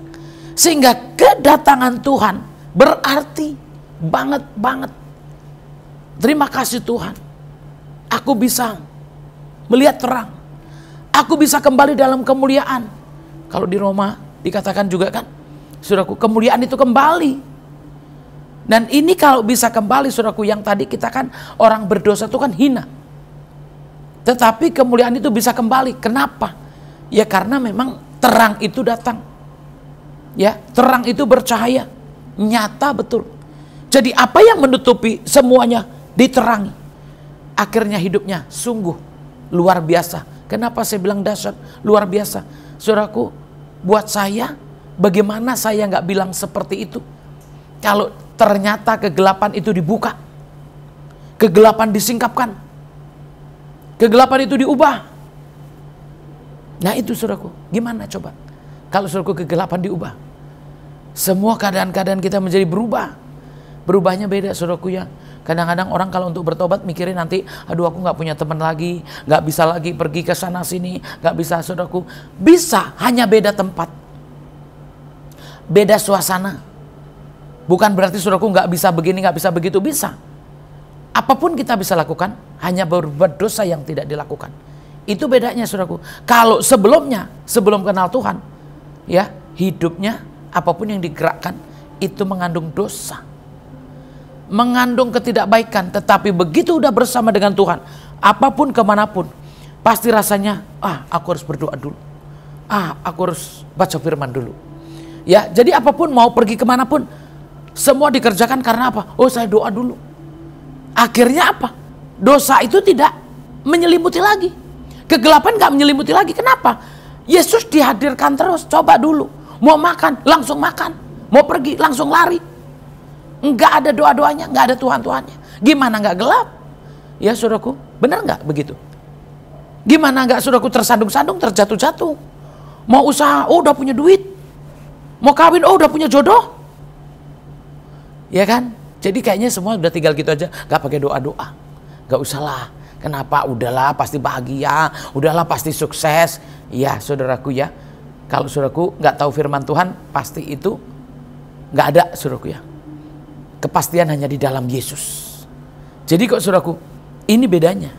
Sehingga kedatangan Tuhan berarti banget. Terima kasih Tuhan. Aku bisa melihat terang. Aku bisa kembali dalam kemuliaan. Kalau di Roma dikatakan juga kan, saudaraku, kemuliaan itu kembali. Dan ini kalau bisa kembali, saudaraku, yang tadi kita kan orang berdosa itu kan hina. Tetapi kemuliaan itu bisa kembali. Kenapa? Ya karena memang terang itu datang. Ya, terang itu bercahaya, nyata betul. Jadi apa yang menutupi semuanya diterangi. Akhirnya hidupnya sungguh luar biasa. Kenapa saya bilang dahsyat, luar biasa? Saudaraku, buat saya, bagaimana saya nggak bilang seperti itu? Kalau ternyata kegelapan itu dibuka, kegelapan disingkapkan, kegelapan itu diubah. Nah itu saudaraku, gimana coba? Kalau saudaraku kegelapan diubah, semua keadaan-keadaan kita menjadi berubah. Berubahnya beda saudaraku ya. Kadang-kadang orang kalau untuk bertobat mikirin nanti, aduh aku nggak punya teman lagi, nggak bisa lagi pergi ke sana sini, nggak bisa saudaraku. Bisa, hanya beda tempat, beda suasana. Bukan berarti saudaraku nggak bisa begini, nggak bisa begitu, bisa. Apapun kita bisa lakukan, hanya berbuat dosa yang tidak dilakukan. Itu bedanya saudaraku. Kalau sebelumnya, sebelum kenal Tuhan, ya hidupnya apapun yang digerakkan itu mengandung dosa, mengandung ketidakbaikan. Tetapi begitu udah bersama dengan Tuhan, apapun kemanapun, pasti rasanya, aku harus berdoa dulu, aku harus baca firman dulu. Ya, jadi apapun mau pergi kemanapun, semua dikerjakan karena apa? Oh saya doa dulu. Akhirnya apa? Dosa itu tidak menyelimuti lagi, kegelapan gak menyelimuti lagi. Kenapa? Yesus dihadirkan terus. Coba dulu, mau makan langsung makan, mau pergi langsung lari. Nggak ada doa-doanya, nggak ada Tuhan-Tuhannya. Gimana nggak gelap? Ya saudaraku, benar nggak begitu? Gimana nggak saudaraku tersandung-sandung, terjatuh-jatuh? Mau usaha, oh udah punya duit. Mau kawin, oh udah punya jodoh. Ya kan? Jadi kayaknya semua udah tinggal gitu aja, nggak pakai doa-doa. Nggak usah lah. Kenapa? Udahlah pasti bahagia, udahlah pasti sukses. Ya saudaraku ya, kalau saudaraku nggak tahu firman Tuhan, pasti itu nggak ada saudaraku ya. Kepastian hanya di dalam Yesus. Jadi kok saudaraku, ini bedanya.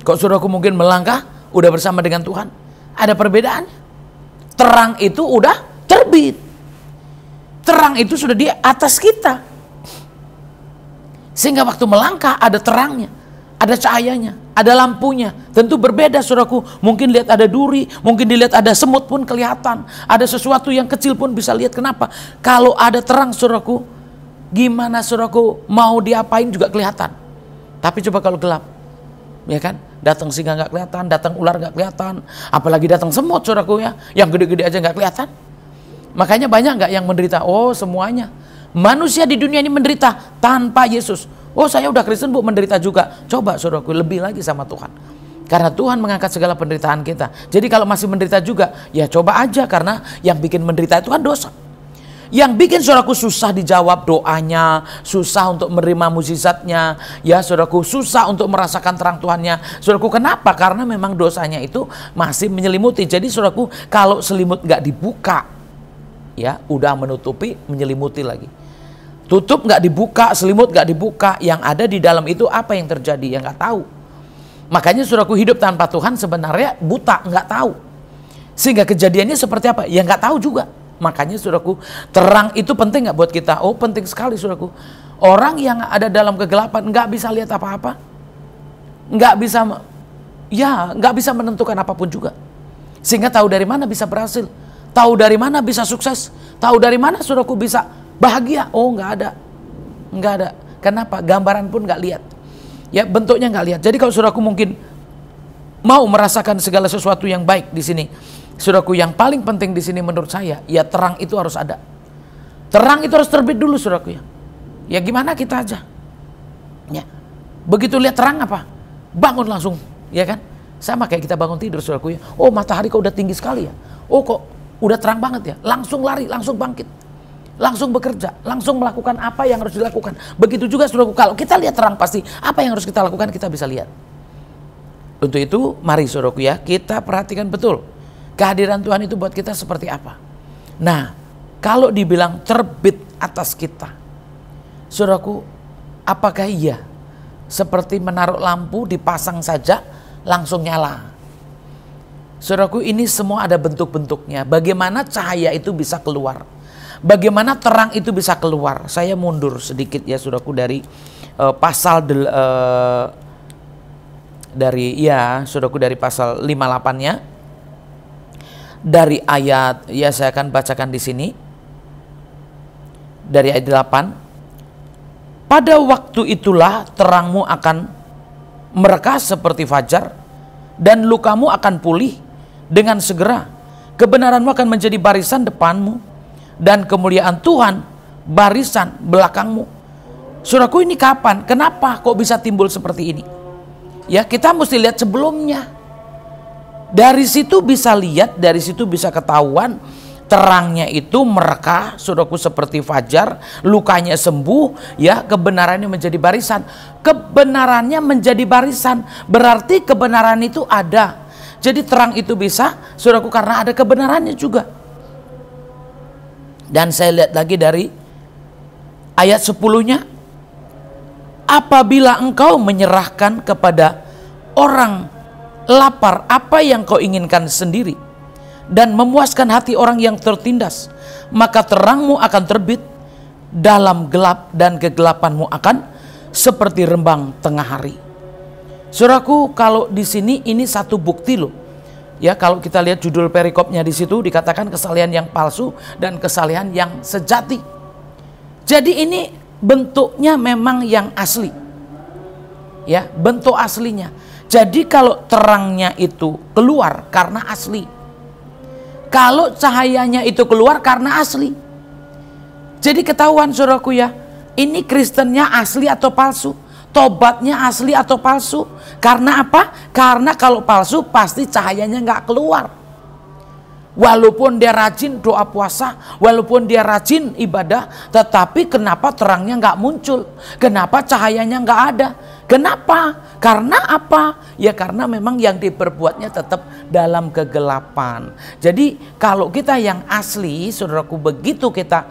Kok saudaraku mungkin melangkah, udah bersama dengan Tuhan, ada perbedaannya. Terang itu udah terbit. Terang itu sudah di atas kita. Sehingga waktu melangkah ada terangnya, ada cahayanya, ada lampunya. Tentu berbeda saudaraku. Mungkin lihat ada duri, mungkin dilihat ada semut pun kelihatan. Ada sesuatu yang kecil pun bisa lihat. Kenapa? Kalau ada terang saudaraku, gimana saudaraku mau diapain juga kelihatan. Tapi coba kalau gelap, ya kan? Datang singa nggak kelihatan, datang ular nggak kelihatan, apalagi datang semut saudaraku ya, yang gede-gede aja nggak kelihatan. Makanya banyak nggak yang menderita? Oh semuanya. Manusia di dunia ini menderita tanpa Yesus. Oh saya udah Kristen bu, menderita juga. Coba saudaraku lebih lagi sama Tuhan. Karena Tuhan mengangkat segala penderitaan kita. Jadi kalau masih menderita juga, ya coba aja, karena yang bikin menderita itu kan dosa. Yang bikin saudaraku susah dijawab doanya, susah untuk menerima mukjizatnya, ya saudaraku susah untuk merasakan terang Tuhannya. Saudaraku kenapa? Karena memang dosanya itu masih menyelimuti. Jadi saudaraku kalau selimut nggak dibuka, ya udah menutupi, menyelimuti lagi. Tutup nggak dibuka, selimut nggak dibuka, yang ada di dalam itu apa yang terjadi? Ya nggak tahu. Makanya saudaraku hidup tanpa Tuhan sebenarnya buta, nggak tahu. Sehingga kejadiannya seperti apa? Ya nggak tahu juga. Makanya saudaraku, terang itu penting nggak buat kita? Oh penting sekali saudaraku. Orang yang ada dalam kegelapan nggak bisa lihat apa-apa, nggak bisa menentukan apapun juga. Sehingga tahu dari mana bisa berhasil, tahu dari mana bisa sukses, tahu dari mana saudaraku bisa bahagia. Oh nggak ada. Kenapa? Gambaran pun nggak lihat, ya bentuknya nggak lihat. Jadi kalau saudaraku mungkin mau merasakan segala sesuatu yang baik di sini, saudaraku, yang paling penting di sini menurut saya, ya terang itu harus ada. Terang itu harus terbit dulu saudaraku ya. Ya gimana kita aja. Ya. Begitu lihat terang apa? Bangun langsung, ya kan? Sama kayak kita bangun tidur saudaraku ya. Oh matahari kok udah tinggi sekali ya. Oh kok udah terang banget ya. Langsung lari, langsung bangkit. Langsung bekerja, langsung melakukan apa yang harus dilakukan. Begitu juga saudaraku, kalau kita lihat terang pasti apa yang harus kita lakukan kita bisa lihat. Untuk itu mari saudaraku ya, kita perhatikan betul kehadiran Tuhan itu buat kita seperti apa. Nah, kalau dibilang terbit atas kita, saudaraku, apakah iya seperti menaruh lampu dipasang saja langsung nyala? Saudaraku, ini semua ada bentuk-bentuknya. Bagaimana cahaya itu bisa keluar? Bagaimana terang itu bisa keluar? Saya mundur sedikit ya saudaraku dari pasal dari pasal 58-nya. Dari ayat, ya saya akan bacakan di sini. dari ayat 8. Pada waktu itulah terangmu akan mereka seperti fajar, dan lukamu akan pulih dengan segera. Kebenaranmu akan menjadi barisan depanmu, dan kemuliaan Tuhan barisan belakangmu. Saudaraku, ini kapan? Kenapa kok bisa timbul seperti ini? Ya, kita mesti lihat sebelumnya. Dari situ bisa lihat, dari situ bisa ketahuan. Terangnya itu mereka, saudaraku, seperti fajar, lukanya sembuh, ya, kebenarannya menjadi barisan. Kebenarannya menjadi barisan, berarti kebenaran itu ada. Jadi terang itu bisa, saudaraku, karena ada kebenarannya juga. Dan saya lihat lagi dari ayat 10-nya. Apabila engkau menyerahkan kepada orang lapar apa yang kau inginkan sendiri, dan memuaskan hati orang yang tertindas, maka terangmu akan terbit dalam gelap, dan kegelapanmu akan seperti rembang tengah hari. Saudaraku, kalau di sini ini satu bukti loh. Ya, kalau kita lihat judul perikopnya di situ dikatakan kesalehan yang palsu dan kesalehan yang sejati. Jadi ini bentuknya memang yang asli. Ya, bentuk aslinya. Jadi kalau terangnya itu keluar karena asli. Kalau cahayanya itu keluar karena asli. Jadi ketahuan, saudaraku, ya, ini Kristennya asli atau palsu, tobatnya asli atau palsu. Karena apa? Karena kalau palsu pasti cahayanya nggak keluar. Walaupun dia rajin doa puasa, walaupun dia rajin ibadah, tetapi kenapa terangnya nggak muncul? Kenapa cahayanya nggak ada? Kenapa? Karena apa? Ya karena memang yang diperbuatnya tetap dalam kegelapan. Jadi kalau kita yang asli, saudaraku, begitu kita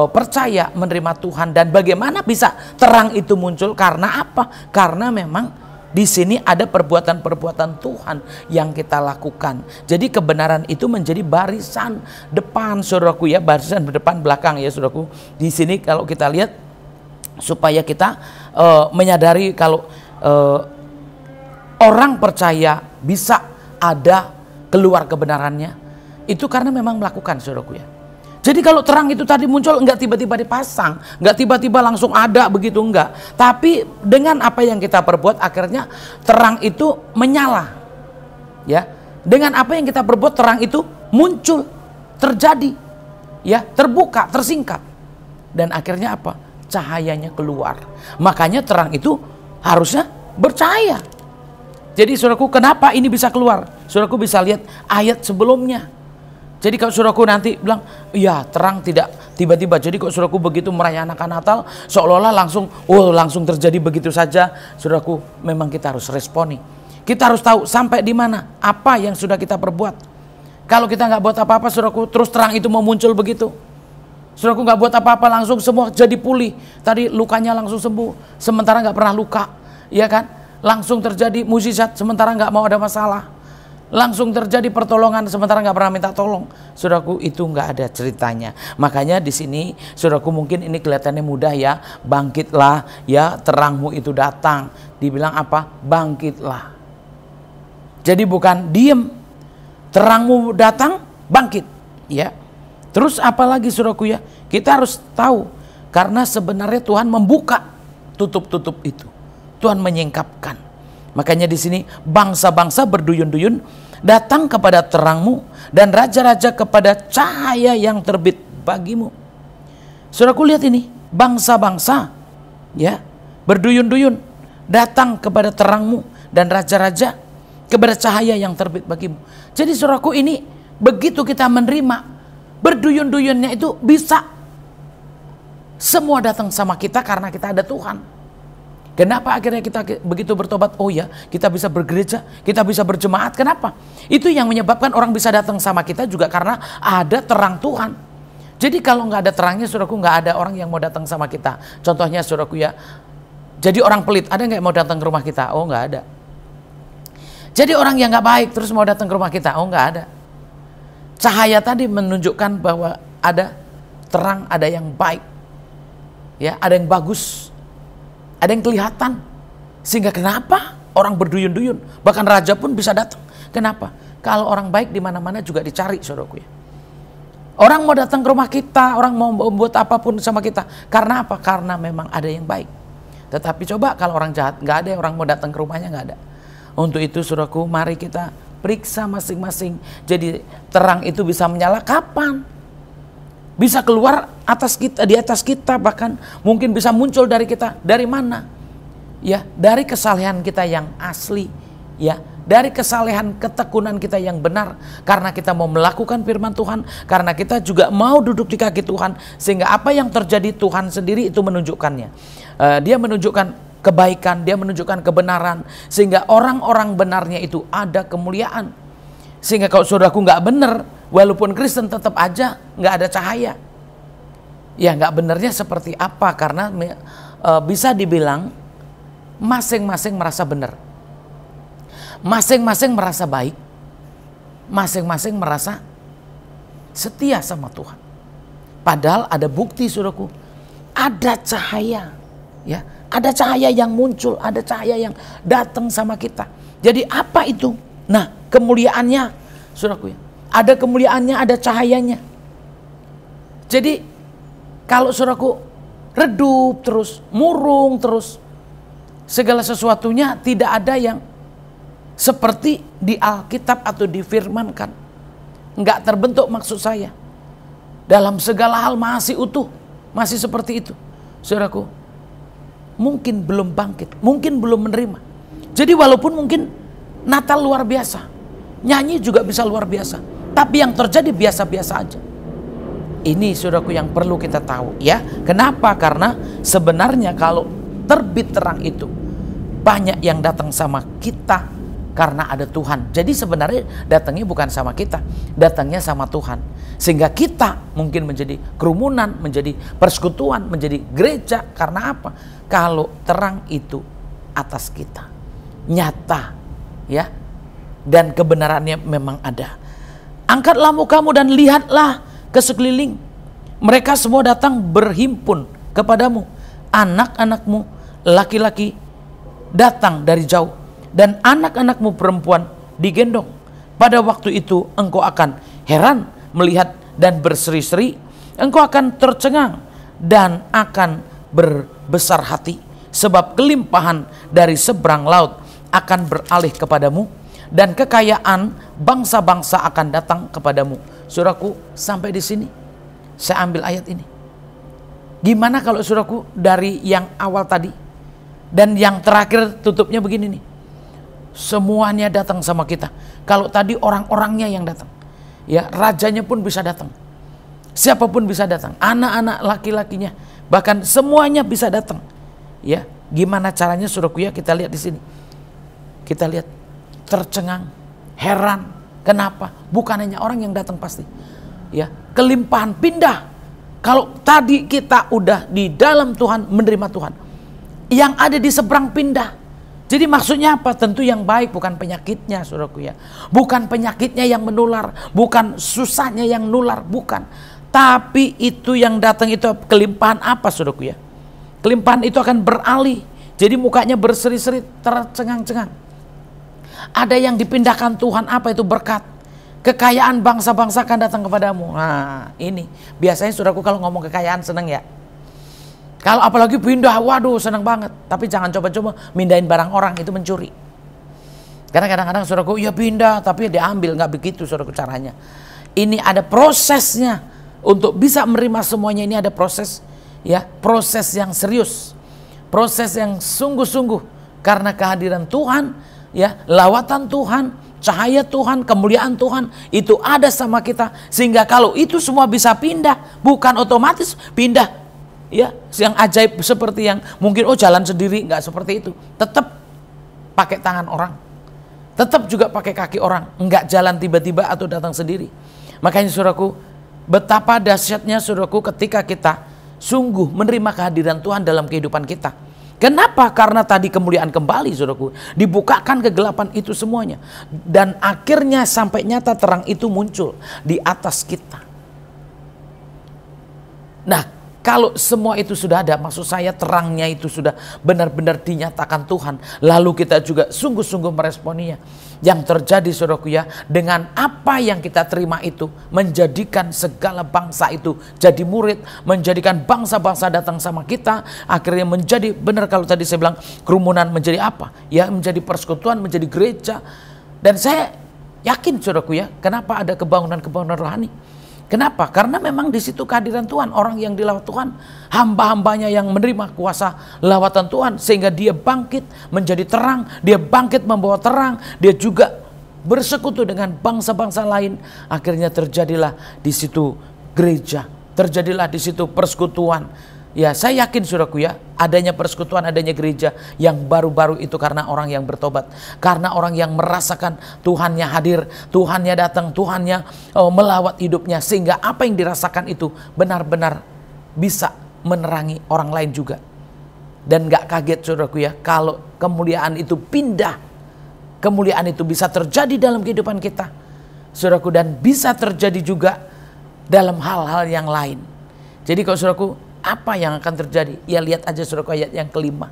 percaya menerima Tuhan, dan bagaimana bisa terang itu muncul? Karena apa? Karena memang di sini ada perbuatan-perbuatan Tuhan yang kita lakukan. Jadi kebenaran itu menjadi barisan depan, saudaraku, ya, barisan depan belakang, ya, saudaraku. Di sini kalau kita lihat supaya kita menyadari kalau orang percaya bisa ada keluar kebenarannya, itu karena memang melakukan, saudaraku, ya. Jadi kalau terang itu tadi muncul, enggak tiba-tiba dipasang, enggak tiba-tiba langsung ada begitu, enggak. Tapi dengan apa yang kita perbuat, akhirnya terang itu menyala. Ya, dengan apa yang kita perbuat, terang itu muncul, terjadi, ya, terbuka, tersingkap, dan akhirnya apa? Cahayanya keluar. Makanya terang itu harusnya bercahaya. Jadi saudaraku, kenapa ini bisa keluar? Saudaraku bisa lihat ayat sebelumnya. Jadi kalau saudaraku nanti bilang, ya terang tidak tiba-tiba. Jadi kok saudaraku begitu merayakan Natal, seolah-olah langsung terjadi begitu saja. Saudaraku, memang kita harus responi. Kita harus tahu sampai di mana, apa yang sudah kita perbuat. Kalau kita nggak buat apa-apa, saudaraku, terus terang itu mau muncul begitu. Saudaraku nggak buat apa-apa, langsung semua jadi pulih. Tadi lukanya langsung sembuh, sementara nggak pernah luka, ya kan? Langsung terjadi mukjizat, sementara nggak mau ada masalah. Langsung terjadi pertolongan, sementara nggak pernah minta tolong. Saudaraku, itu nggak ada ceritanya. Makanya di sini, saudaraku, mungkin ini kelihatannya mudah, ya. Bangkitlah, ya, terangmu itu datang. Dibilang apa? Bangkitlah. Jadi bukan diem. Terangmu datang, bangkit, ya. Terus apalagi, saudaraku, ya, kita harus tahu, karena sebenarnya Tuhan membuka tutup-tutup itu. Tuhan menyingkapkan. Makanya di sini bangsa-bangsa berduyun-duyun datang kepada terangmu, dan raja-raja kepada cahaya yang terbit bagimu. Saudaraku, lihat ini, bangsa-bangsa, ya, berduyun-duyun datang kepada terangmu, dan raja-raja kepada cahaya yang terbit bagimu. Jadi saudaraku, ini begitu kita menerima, berduyun-duyunnya itu bisa semua datang sama kita karena kita ada Tuhan. Kenapa akhirnya kita begitu bertobat? Oh ya, kita bisa bergereja, kita bisa berjemaat. Kenapa? Itu yang menyebabkan orang bisa datang sama kita juga karena ada terang Tuhan. Jadi kalau nggak ada terangnya, saudaraku, nggak ada orang yang mau datang sama kita. Contohnya, saudaraku, ya, jadi orang pelit, ada nggak mau datang ke rumah kita? Oh, nggak ada. Jadi orang yang nggak baik terus mau datang ke rumah kita? Oh, nggak ada. Cahaya tadi menunjukkan bahwa ada terang, ada yang baik, ya, ada yang bagus. Ada yang kelihatan. Sehingga kenapa orang berduyun-duyun, bahkan raja pun bisa datang. Kenapa? Kalau orang baik di mana-mana juga dicari, saudaraku, ya. Orang mau datang ke rumah kita, orang mau membuat apapun sama kita. Karena apa? Karena memang ada yang baik. Tetapi coba kalau orang jahat, nggak ada orang mau datang ke rumahnya, nggak ada. Untuk itu saudaraku, mari kita periksa masing-masing. Jadi terang itu bisa menyala kapan? Bisa keluar atas kita, di atas kita, bahkan mungkin bisa muncul dari kita. Dari mana? Ya, dari kesalehan kita yang asli, ya, dari kesalehan ketekunan kita yang benar, karena kita mau melakukan firman Tuhan, karena kita juga mau duduk di kaki Tuhan, sehingga apa yang terjadi Tuhan sendiri itu menunjukkannya. Dia menunjukkan kebaikan, dia menunjukkan kebenaran, sehingga orang-orang benarnya itu ada kemuliaan. Sehingga kalau saudaraku nggak benar, walaupun Kristen tetap aja nggak ada cahaya. Ya nggak benernya seperti apa? Karena bisa dibilang masing-masing merasa benar, masing-masing merasa baik, masing-masing merasa setia sama Tuhan. Padahal ada bukti saudaraku, ada cahaya, ya, ada cahaya yang muncul, ada cahaya yang datang sama kita. Jadi apa itu? Nah, kemuliaannya, saudaraku, ya, ada kemuliaannya, ada cahayanya. Jadi kalau saudaraku redup terus, murung terus, segala sesuatunya tidak ada yang seperti di Alkitab atau difirmankan. Enggak terbentuk, maksud saya. Dalam segala hal masih utuh, masih seperti itu. Saudaraku, mungkin belum bangkit, mungkin belum menerima. Jadi walaupun mungkin Natal luar biasa, nyanyi juga bisa luar biasa, tapi yang terjadi biasa-biasa aja. Ini saudaraku yang perlu kita tahu, ya. Kenapa? Karena sebenarnya kalau terbit terang itu banyak yang datang sama kita karena ada Tuhan. Jadi sebenarnya datangnya bukan sama kita, datangnya sama Tuhan. Sehingga kita mungkin menjadi kerumunan, menjadi persekutuan, menjadi gereja. Karena apa? Kalau terang itu atas kita, nyata, ya, dan kebenarannya memang ada. Angkatlah mukamu dan lihatlah ke sekeliling. Mereka semua datang berhimpun kepadamu. Anak-anakmu laki-laki datang dari jauh, dan anak-anakmu perempuan digendong. Pada waktu itu engkau akan heran melihat dan berseri-seri. Engkau akan tercengang dan akan berbesar hati, sebab kelimpahan dari seberang laut akan beralih kepadamu, dan kekayaan bangsa-bangsa akan datang kepadamu. Saudaraku, sampai di sini saya ambil ayat ini. Gimana kalau saudaraku dari yang awal tadi dan yang terakhir tutupnya begini nih. Semuanya datang sama kita. Kalau tadi orang-orangnya yang datang, ya, rajanya pun bisa datang. Siapapun bisa datang, anak-anak laki-lakinya, bahkan semuanya bisa datang. Ya, gimana caranya saudaraku, ya, kita lihat di sini. Kita lihat tercengang, heran. Kenapa? Bukan hanya orang yang datang pasti. Ya, kelimpahan pindah. Kalau tadi kita udah di dalam Tuhan, menerima Tuhan, yang ada di seberang pindah. Jadi maksudnya apa? Tentu yang baik, bukan penyakitnya, saudaraku, ya. Bukan penyakitnya yang menular, bukan susahnya yang nular, bukan. Tapi itu yang datang itu kelimpahan apa, saudaraku, ya? Kelimpahan itu akan beralih. Jadi mukanya berseri-seri, tercengang-cengang. Ada yang dipindahkan Tuhan, apa itu? Berkat. Kekayaan bangsa-bangsa akan datang kepadamu. Nah, ini biasanya saudaraku kalau ngomong kekayaan seneng, ya. Kalau apalagi pindah, waduh senang banget. Tapi jangan coba-coba mindahin barang orang, itu mencuri. Karena kadang-kadang saudaraku, ya pindah tapi diambil. Nggak begitu saudaraku caranya. Ini ada prosesnya. Untuk bisa menerima semuanya ini ada proses, ya, proses yang serius. Proses yang sungguh-sungguh. Karena kehadiran Tuhan, ya, lawatan Tuhan, cahaya Tuhan, kemuliaan Tuhan itu ada sama kita. Sehingga kalau itu semua bisa pindah, bukan otomatis pindah, ya, yang ajaib seperti yang mungkin jalan sendiri, nggak seperti itu. Tetap pakai tangan orang, tetap juga pakai kaki orang, nggak jalan tiba-tiba atau datang sendiri. Makanya saudaraku, betapa dahsyatnya saudaraku ketika kita sungguh menerima kehadiran Tuhan dalam kehidupan kita. Kenapa? Karena tadi kemuliaan kembali, saudaraku, dibukakan kegelapan itu semuanya, dan akhirnya sampai nyata terang itu muncul di atas kita. Nah, Kalau semua itu sudah ada, maksud saya terangnya itu sudah benar-benar dinyatakan Tuhan, lalu kita juga sungguh-sungguh meresponinya. Yang terjadi saudaraku ya, dengan apa yang kita terima itu, menjadikan segala bangsa itu jadi murid, menjadikan bangsa-bangsa datang sama kita, akhirnya menjadi, benar kalau tadi saya bilang, kerumunan menjadi apa? Ya, menjadi persekutuan, menjadi gereja. Dan saya yakin saudaraku ya, kenapa ada kebangunan-kebangunan rohani? Kenapa? Karena memang di situ kehadiran Tuhan, orang yang dilawat Tuhan, hamba-hambanya yang menerima kuasa lawatan Tuhan, sehingga dia bangkit menjadi terang, dia bangkit membawa terang, dia juga bersekutu dengan bangsa-bangsa lain. Akhirnya terjadilah di situ gereja, terjadilah di situ persekutuan. Ya, saya yakin saudaraku ya, adanya persekutuan, adanya gereja yang baru-baru itu karena orang yang bertobat. Karena orang yang merasakan Tuhannya hadir, Tuhannya datang, Tuhannya melawat hidupnya. Sehingga apa yang dirasakan itu benar-benar bisa menerangi orang lain juga. Dan gak kaget saudaraku ya, kalau kemuliaan itu pindah. Kemuliaan itu bisa terjadi dalam kehidupan kita, saudaraku, dan bisa terjadi juga dalam hal-hal yang lain. Jadi kalau saudaraku, apa yang akan terjadi? Ya lihat aja saudaraku ayat yang kelima.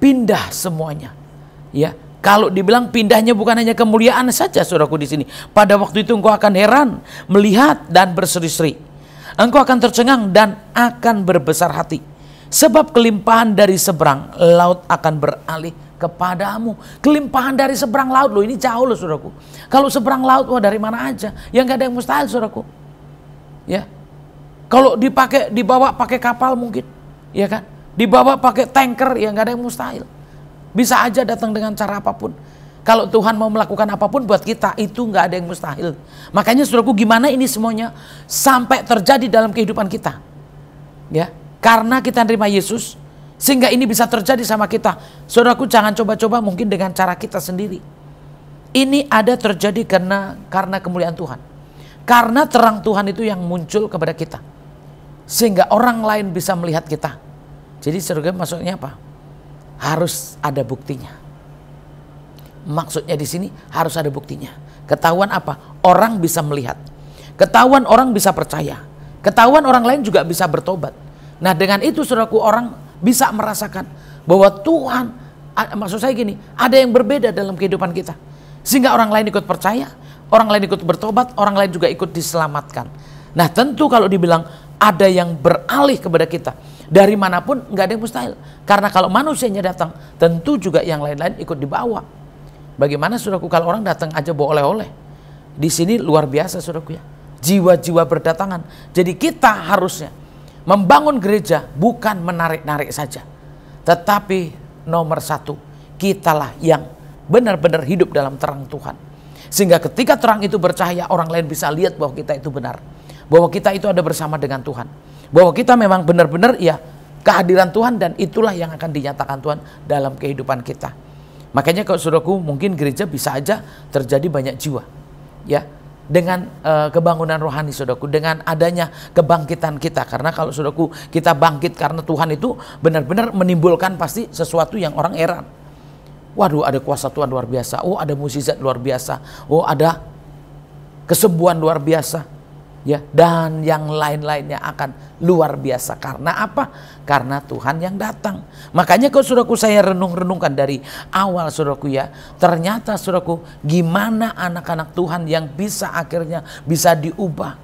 Pindah semuanya. Ya, kalau dibilang pindahnya bukan hanya kemuliaan saja saudaraku di sini. Pada waktu itu engkau akan heran melihat dan berseri-seri. Engkau akan tercengang dan akan berbesar hati. Sebab kelimpahan dari seberang laut akan beralih kepadamu. Kelimpahan dari seberang laut loh, ini jauh loh saudaraku. Kalau seberang laut, wah dari mana aja? Yang gak ada yang mustahil saudaraku. Ya. Kalau dibawa pakai kapal mungkin, ya kan? Dibawa pakai tanker, ya nggak ada yang mustahil. Bisa aja datang dengan cara apapun. Kalau Tuhan mau melakukan apapun buat kita, itu nggak ada yang mustahil. Makanya saudaraku, gimana ini semuanya sampai terjadi dalam kehidupan kita? Ya, karena kita nerima Yesus, sehingga ini bisa terjadi sama kita. Saudaraku, jangan coba-coba mungkin dengan cara kita sendiri. Ini ada terjadi karena kemuliaan Tuhan. Karena terang Tuhan itu yang muncul kepada kita. Sehingga orang lain bisa melihat kita. Jadi saudara, maksudnya apa? Harus ada buktinya. Maksudnya di sini harus ada buktinya. Ketahuan apa? Orang bisa melihat. Ketahuan orang bisa percaya. Ketahuan orang lain juga bisa bertobat. Nah dengan itu saudaraku, orang bisa merasakan bahwa Tuhan, maksud saya gini, ada yang berbeda dalam kehidupan kita. Sehingga orang lain ikut percaya, orang lain ikut bertobat, orang lain juga ikut diselamatkan. Nah tentu kalau dibilang ada yang beralih kepada kita, dari manapun nggak ada yang mustahil. Karena kalau manusianya datang, tentu juga yang lain-lain ikut dibawa. Bagaimana saudaraku kalau orang datang aja bawa oleh-oleh? Di sini luar biasa saudaraku ya. Jiwa-jiwa berdatangan. Jadi kita harusnya membangun gereja bukan menarik-narik saja. Tetapi nomor satu, kitalah yang benar-benar hidup dalam terang Tuhan. Sehingga ketika terang itu bercahaya, orang lain bisa lihat bahwa kita itu benar. Bahwa kita itu ada bersama dengan Tuhan. Bahwa kita memang benar-benar ya kehadiran Tuhan, dan itulah yang akan dinyatakan Tuhan dalam kehidupan kita. Makanya kalau saudaraku, mungkin gereja bisa aja terjadi banyak jiwa. Ya, dengan kebangunan rohani saudaraku, dengan adanya kebangkitan kita. Karena kalau saudaraku kita bangkit karena Tuhan itu benar-benar menimbulkan pasti sesuatu yang orang heran. Waduh, ada kuasa Tuhan luar biasa. Oh, ada mukjizat luar biasa. Oh, ada kesembuhan luar biasa. Ya, dan yang lain-lainnya akan luar biasa. Karena apa? Karena Tuhan yang datang. Makanya kalau saudaraku saya renung-renungkan dari awal saudaraku ya, ternyata saudaraku, gimana anak-anak Tuhan yang bisa akhirnya bisa diubah.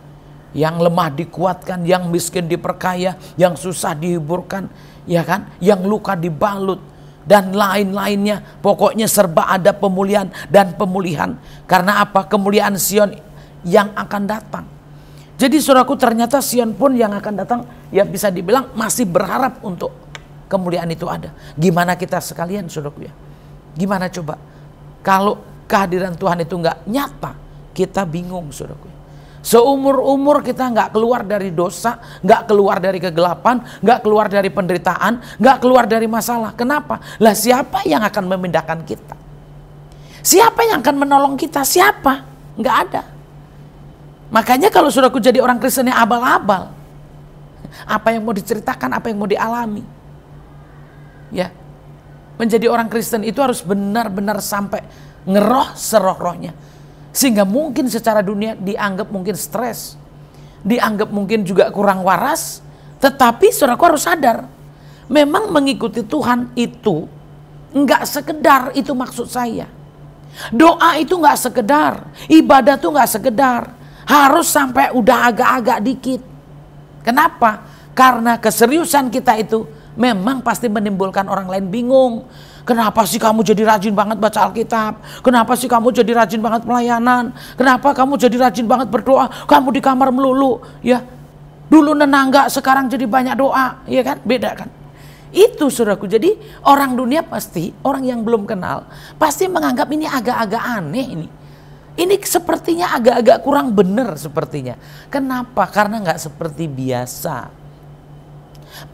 Yang lemah dikuatkan, yang miskin diperkaya, yang susah dihiburkan, ya kan? Yang luka dibalut, dan lain-lainnya. Pokoknya serba ada pemulihan dan pemulihan. Karena apa? Kemuliaan Sion yang akan datang. Jadi saudaraku, ternyata Sion pun yang akan datang, ya bisa dibilang masih berharap untuk kemuliaan itu ada. Gimana kita sekalian saudaraku ya? Gimana coba? Kalau kehadiran Tuhan itu nggak nyata, kita bingung saudaraku. Seumur-umur kita nggak keluar dari dosa, nggak keluar dari kegelapan, nggak keluar dari penderitaan, nggak keluar dari masalah. Kenapa? Lah siapa yang akan memindahkan kita? Siapa yang akan menolong kita? Siapa? Nggak ada. Makanya kalau saudaraku jadi orang Kristen yang abal-abal, apa yang mau diceritakan, apa yang mau dialami, ya, menjadi orang Kristen itu harus benar-benar sampai ngeroh seroh-rohnya, sehingga mungkin secara dunia dianggap mungkin stres, dianggap mungkin juga kurang waras, Tetapi saudaraku harus sadar, memang mengikuti Tuhan itu enggak sekedar, itu maksud saya. Doa itu enggak sekedar, ibadah itu enggak sekedar, harus sampai udah agak-agak dikit. Kenapa? Karena keseriusan kita itu memang pasti menimbulkan orang lain bingung. Kenapa sih kamu jadi rajin banget baca Alkitab? Kenapa sih kamu jadi rajin banget pelayanan? Kenapa kamu jadi rajin banget berdoa? Kamu di kamar melulu, ya. Dulu nenangga, sekarang jadi banyak doa, ya kan? Beda kan? Itu saudaraku. Jadi orang dunia pasti, orang yang belum kenal, pasti menganggap ini agak-agak aneh ini. Ini sepertinya agak-agak kurang benar sepertinya. Kenapa? Karena nggak seperti biasa.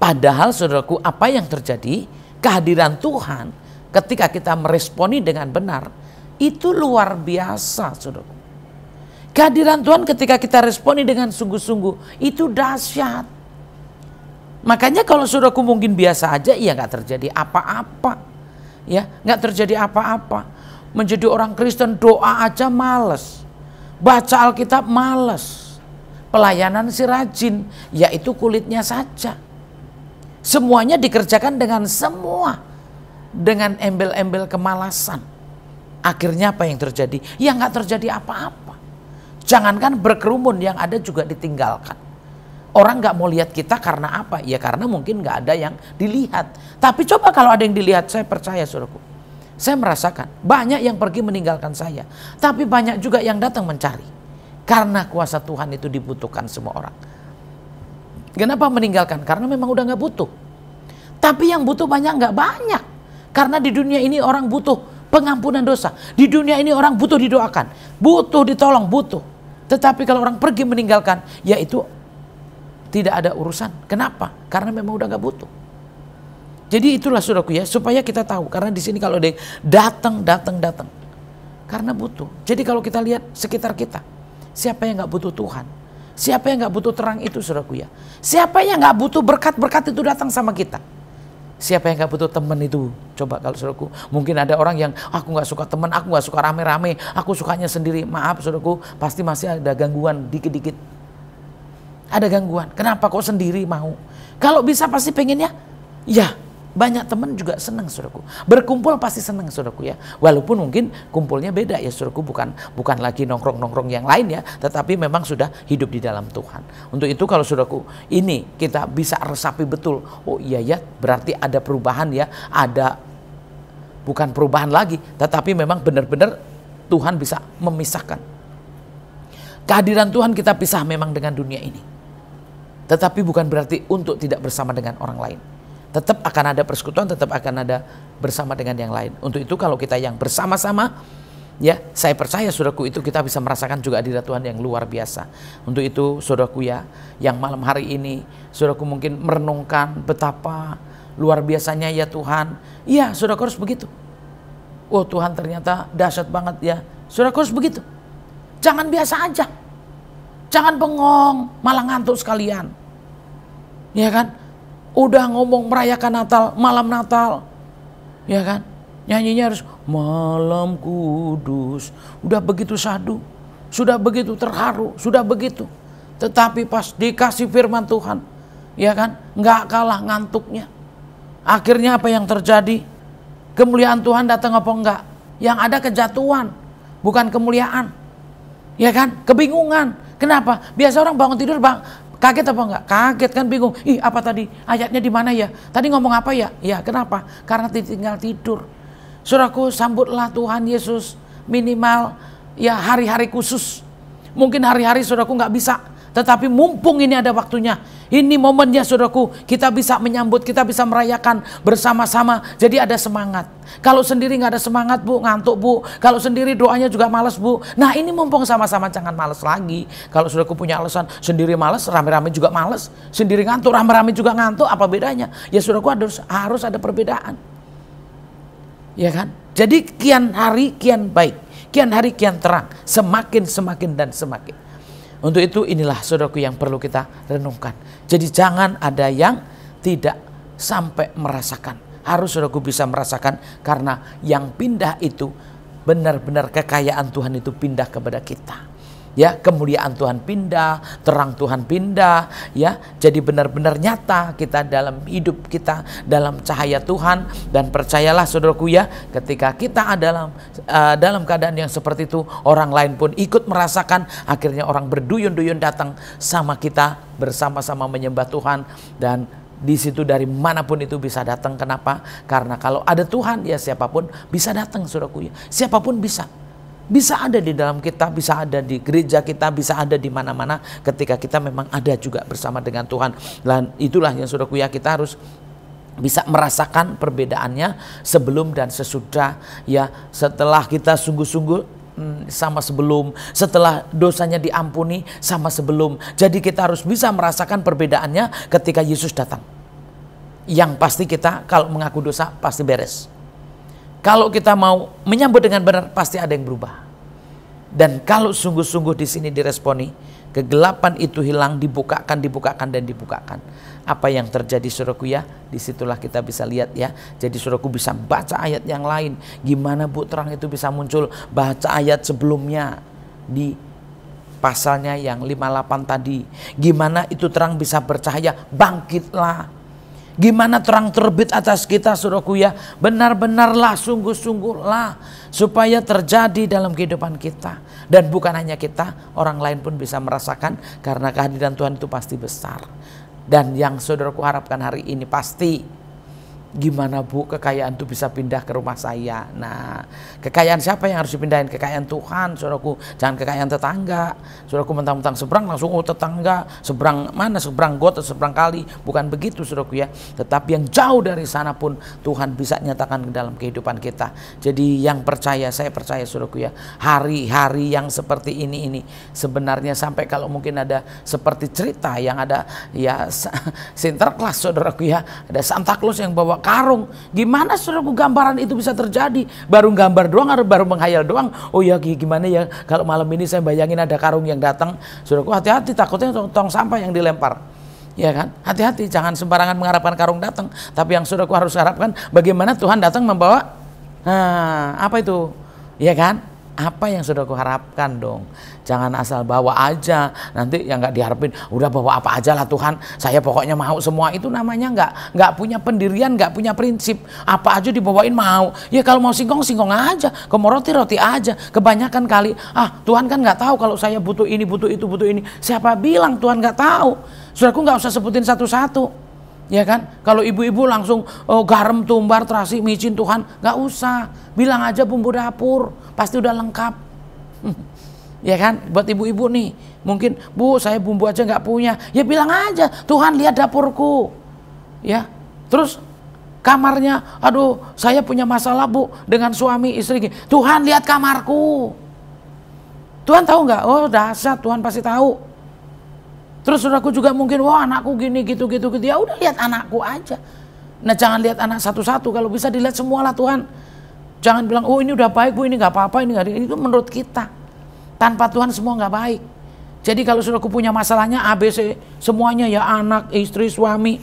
Padahal saudaraku, apa yang terjadi? Kehadiran Tuhan ketika kita meresponi dengan benar, itu luar biasa saudaraku. Kehadiran Tuhan ketika kita responi dengan sungguh-sungguh, itu dahsyat. Makanya kalau saudaraku mungkin biasa aja, ya nggak terjadi apa-apa. Ya, nggak terjadi apa-apa. Menjadi orang Kristen doa aja males. Baca Alkitab males. Pelayanan si rajin, yaitu kulitnya saja. Semuanya dikerjakan dengan embel-embel kemalasan. Akhirnya apa yang terjadi? Ya nggak terjadi apa-apa. Jangankan berkerumun, yang ada juga ditinggalkan. Orang nggak mau lihat kita karena apa? Ya karena mungkin nggak ada yang dilihat. Tapi coba kalau ada yang dilihat, saya percaya saudaraku. Saya merasakan banyak yang pergi meninggalkan saya. Tapi banyak juga yang datang mencari. Karena kuasa Tuhan itu dibutuhkan semua orang. Kenapa meninggalkan? Karena memang udah nggak butuh. Tapi yang butuh nggak banyak. Karena di dunia ini orang butuh pengampunan dosa. Di dunia ini orang butuh didoakan, butuh ditolong, butuh. Tetapi kalau orang pergi meninggalkan, ya itu tidak ada urusan. Kenapa? Karena memang udah nggak butuh. Jadi itulah saudaraku ya, supaya kita tahu. Karena di sini kalau ada yang datang, karena butuh. Jadi kalau kita lihat sekitar kita, siapa yang nggak butuh Tuhan? Siapa yang gak butuh terang itu saudaraku ya? Siapa yang gak butuh berkat-berkat itu datang sama kita? Siapa yang gak butuh teman itu? Coba kalau saudaraku, mungkin ada orang yang aku gak suka teman, aku gak suka rame-rame, aku sukanya sendiri. Maaf saudaraku, pasti masih ada gangguan dikit-dikit. Ada gangguan, kenapa kok sendiri mau? Kalau bisa pasti pengennya, ya banyak teman juga senang saudaraku. Berkumpul pasti senang saudaraku ya. Walaupun mungkin kumpulnya beda ya saudaraku, bukan lagi nongkrong-nongkrong yang lain ya, tetapi memang sudah hidup di dalam Tuhan. Untuk itu kalau saudaraku ini kita bisa resapi betul. Oh iya ya, berarti ada perubahan ya. Ada bukan perubahan lagi, tetapi memang benar-benar Tuhan bisa memisahkan. Kehadiran Tuhan kita pisah memang dengan dunia ini. Tetapi bukan berarti untuk tidak bersama dengan orang lain. Tetap akan ada persekutuan, tetap akan ada bersama dengan yang lain. Untuk itu kalau kita yang bersama-sama, ya saya percaya saudaraku itu kita bisa merasakan juga hadirat Tuhan yang luar biasa. Untuk itu saudaraku ya, yang malam hari ini saudaraku mungkin merenungkan betapa luar biasanya ya Tuhan. Iya saudaraku harus begitu. Oh Tuhan ternyata dahsyat banget ya. Saudaraku harus begitu. Jangan biasa aja. Jangan bengong, malah ngantuk sekalian. Ya kan? Udah ngomong merayakan Natal, malam Natal, ya kan? Nyanyinya harus malam kudus. Udah begitu syahdu, sudah begitu terharu, sudah begitu. Tetapi pas dikasih firman Tuhan, ya kan? Nggak kalah ngantuknya. Akhirnya apa yang terjadi? Kemuliaan Tuhan datang apa enggak? Yang ada kejatuhan, bukan kemuliaan. Ya kan? Kebingungan. Kenapa? Biasa orang bangun tidur kaget apa enggak? Kaget kan, bingung. Ih apa tadi? Ayatnya di mana ya? Tadi ngomong apa ya? Ya kenapa? Karena tinggal tidur. Saudaraku, sambutlah Tuhan Yesus minimal ya hari-hari khusus. Mungkin hari-hari saudaraku nggak bisa. Tetapi mumpung ini ada waktunya. Ini momennya saudaraku, kita bisa menyambut, kita bisa merayakan bersama-sama. Jadi ada semangat. Kalau sendiri nggak ada semangat bu, ngantuk bu. Kalau sendiri doanya juga malas bu. Nah ini mumpung sama-sama, jangan malas lagi. Kalau saudaraku punya alasan sendiri malas, rame-rame juga malas. Sendiri ngantuk, rame-rame juga ngantuk, apa bedanya? Ya saudaraku harus ada perbedaan. Ya kan? Jadi kian hari kian baik, kian hari kian terang, semakin dan semakin. Untuk itu inilah saudaraku yang perlu kita renungkan. Jadi jangan ada yang tidak sampai merasakan. Harus saudaraku bisa merasakan, karena yang pindah itu benar-benar kekayaan Tuhan itu pindah kepada kita. Ya, kemuliaan Tuhan pindah, terang Tuhan pindah, ya. Jadi benar-benar nyata kita dalam hidup kita dalam cahaya Tuhan. Dan percayalah saudaraku ya, ketika kita dalam keadaan yang seperti itu, orang lain pun ikut merasakan. Akhirnya orang berduyun-duyun datang sama kita, bersama-sama menyembah Tuhan. Dan di situ dari manapun itu bisa datang. Kenapa? Karena kalau ada Tuhan, ya siapapun bisa datang saudaraku ya. Siapapun bisa. Bisa ada di dalam kita, bisa ada di gereja kita, bisa ada di mana-mana ketika kita memang ada juga bersama dengan Tuhan. Dan itulah yang saudaraku ya, kita harus bisa merasakan perbedaannya sebelum dan sesudah ya. Setelah kita sungguh-sungguh sama sebelum, setelah dosanya diampuni sama sebelum. Jadi kita harus bisa merasakan perbedaannya ketika Yesus datang. Yang pasti kita kalau mengaku dosa pasti beres. Kalau kita mau menyambut dengan benar, pasti ada yang berubah. Dan kalau sungguh-sungguh di sini diresponi, kegelapan itu hilang, dibukakan, dan dibukakan. Apa yang terjadi saudaraku ya? Disitulah kita bisa lihat ya. Jadi saudaraku bisa baca ayat yang lain. Gimana Bu terang itu bisa muncul? Baca ayat sebelumnya di pasalnya yang 58 tadi. Gimana itu terang bisa bercahaya? Bangkitlah. Gimana terang terbit atas kita saudaraku ya. Benar-benarlah, sungguh-sungguhlah supaya terjadi dalam kehidupan kita. Dan bukan hanya kita, orang lain pun bisa merasakan. Karena kehadiran Tuhan itu pasti besar. Dan yang saudaraku harapkan hari ini pasti, gimana Bu kekayaan itu bisa pindah ke rumah saya. Nah, kekayaan siapa yang harus dipindahin? Kekayaan Tuhan saudaraku. Jangan kekayaan tetangga. Saudaraku mentang-mentang seberang langsung tetangga. Seberang mana? Seberang got atau seberang kali. Bukan begitu saudaraku ya. Tetapi yang jauh dari sana pun Tuhan bisa nyatakan ke dalam kehidupan kita. Jadi yang percaya, saya percaya saudaraku ya, hari-hari yang seperti ini sebenarnya sampai kalau mungkin ada seperti cerita yang ada ya Sinterklas saudaraku ya, ada Santa Claus yang bawa karung. Gimana saudaraku gambaran itu bisa terjadi? Baru gambar doang atau baru menghayal doang? Oh ya gimana ya kalau malam ini saya bayangin ada karung yang datang. Saudaraku hati-hati, takutnya tong sampah yang dilempar. Ya kan? Hati-hati, jangan sembarangan mengharapkan karung datang. Tapi yang saudaraku harus harapkan, bagaimana Tuhan datang membawa apa itu? Ya kan? Apa yang saudaraku harapkan dong. Jangan asal bawa aja. Nanti yang nggak diharapin, udah bawa apa aja lah Tuhan. Saya pokoknya mau semua. Itu namanya nggak punya pendirian, nggak punya prinsip. Apa aja dibawain mau. Ya kalau mau singkong aja. Kalau mau roti aja. Kebanyakan kali, Tuhan kan nggak tahu kalau saya butuh ini, butuh itu, butuh ini. Siapa bilang Tuhan nggak tahu? Saudaraku nggak usah sebutin satu-satu. Ya kan, kalau ibu-ibu langsung garam, tumbar, terasi, micin Tuhan, nggak usah. Bilang aja bumbu dapur, pasti udah lengkap. Ya kan, buat ibu-ibu nih, mungkin Bu saya bumbu aja nggak punya, ya bilang aja Tuhan lihat dapurku. Ya, terus kamarnya, aduh saya punya masalah Bu dengan suami istri. Tuhan lihat kamarku. Tuhan tahu nggak? Oh dahsyat, Tuhan pasti tahu. Terus saudaraku juga mungkin, wah anakku gini gitu. Ya udah lihat anakku aja. Nah jangan lihat anak satu-satu, kalau bisa dilihat semualah Tuhan. Jangan bilang, oh ini udah baik Bu, ini nggak apa-apa, ini nggak. Itu menurut kita. Tanpa Tuhan semua nggak baik. Jadi kalau saudaraku punya masalahnya ABC, semuanya ya anak, istri, suami,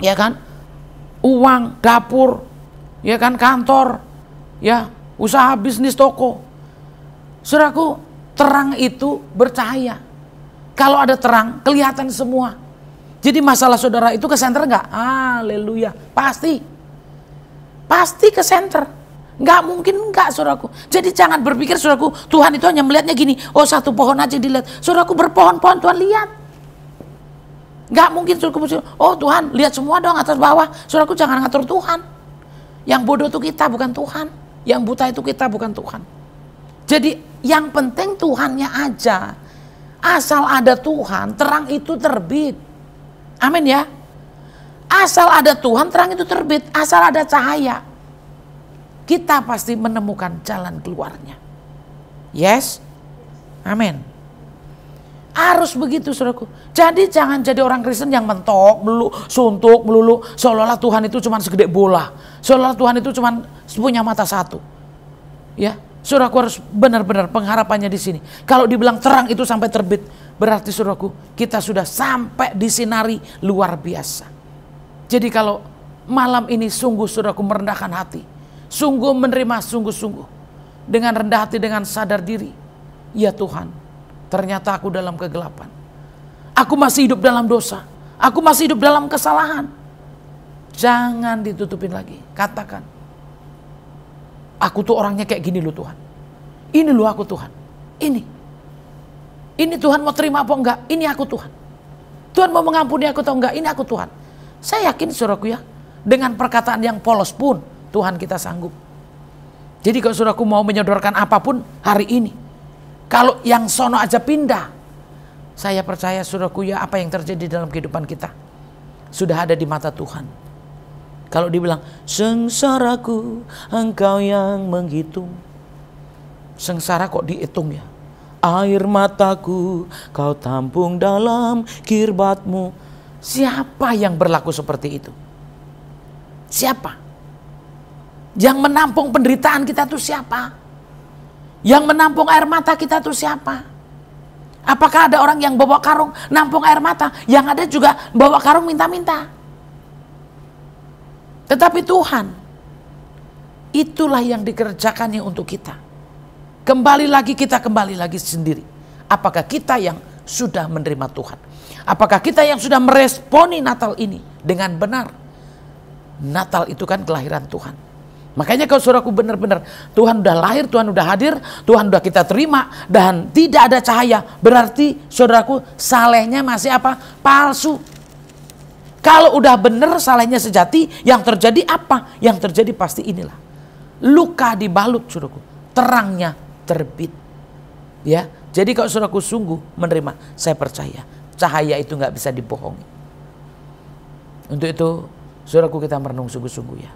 ya kan, uang, dapur, ya kan, kantor, ya usaha bisnis toko. Saudaraku, terang itu bercahaya. Kalau ada terang, kelihatan semua. Jadi masalah saudara itu ke center nggak? Haleluya. Pasti ke center. Nggak mungkin nggak saudaraku. Jadi jangan berpikir saudaraku, Tuhan itu hanya melihatnya gini. Oh satu pohon aja dilihat. Saudaraku berpohon-pohon Tuhan lihat. Nggak mungkin saudaraku, oh Tuhan lihat semua dong atas bawah. Saudaraku jangan ngatur Tuhan. Yang bodoh itu kita bukan Tuhan. Yang buta itu kita bukan Tuhan. Jadi yang penting Tuhannya aja. Asal ada Tuhan, terang itu terbit. Amin ya. Asal ada Tuhan, terang itu terbit. Asal ada cahaya, kita pasti menemukan jalan keluarnya. Yes? Amin. Harus begitu saudaraku. Jadi jangan jadi orang Kristen yang mentok melulu, suntuk melulu, seolah-olah Tuhan itu cuma segede bola. Seolah-olah Tuhan itu cuma punya mata satu. Ya. Saudaraku harus benar-benar pengharapannya di sini. Kalau dibilang terang itu sampai terbit, berarti saudaraku kita sudah sampai disinari luar biasa. Jadi kalau malam ini sungguh saudaraku merendahkan hati, sungguh menerima sungguh-sungguh dengan rendah hati, dengan sadar diri, ya Tuhan, Ternyata aku dalam kegelapan. Aku masih hidup dalam dosa. Aku masih hidup dalam kesalahan. Jangan ditutupin lagi. Katakan, aku tuh orangnya kayak gini loh Tuhan. Ini loh aku Tuhan. Ini Tuhan mau terima apa enggak? Ini aku Tuhan. Tuhan mau mengampuni aku atau enggak? Ini aku Tuhan. Saya yakin saudaraku ya, dengan perkataan yang polos pun Tuhan kita sanggup. Jadi kalau saudaraku mau menyodorkan apapun hari ini, kalau yang sono aja pindah, saya percaya saudaraku ya, apa yang terjadi dalam kehidupan kita sudah ada di mata Tuhan. Kalau dibilang sengsaraku engkau yang menghitung, sengsara kok dihitung ya? Air mataku kau tampung dalam kirbatmu. Siapa yang berlaku seperti itu? Siapa? Yang menampung penderitaan kita tuh siapa? Yang menampung air mata kita tuh siapa? Apakah ada orang yang bawa karung nampung air mata? Yang ada juga bawa karung minta-minta. Tetapi Tuhan, itulah yang dikerjakannya untuk kita. Kembali lagi sendiri. Apakah kita yang sudah menerima Tuhan? Apakah kita yang sudah meresponi Natal ini dengan benar? Natal itu kan kelahiran Tuhan. Makanya kalau saudaraku benar-benar Tuhan udah lahir, Tuhan udah hadir, Tuhan udah kita terima dan tidak ada cahaya, berarti saudaraku salehnya masih apa? Palsu. Kalau udah benar salehnya sejati, yang terjadi apa? Yang terjadi pasti inilah. Luka dibalut saudaraku, terangnya terbit. Ya, jadi kalau saudaraku sungguh menerima, saya percaya cahaya itu nggak bisa dibohongi. Untuk itu, saudaraku kita merenung sungguh-sungguh ya.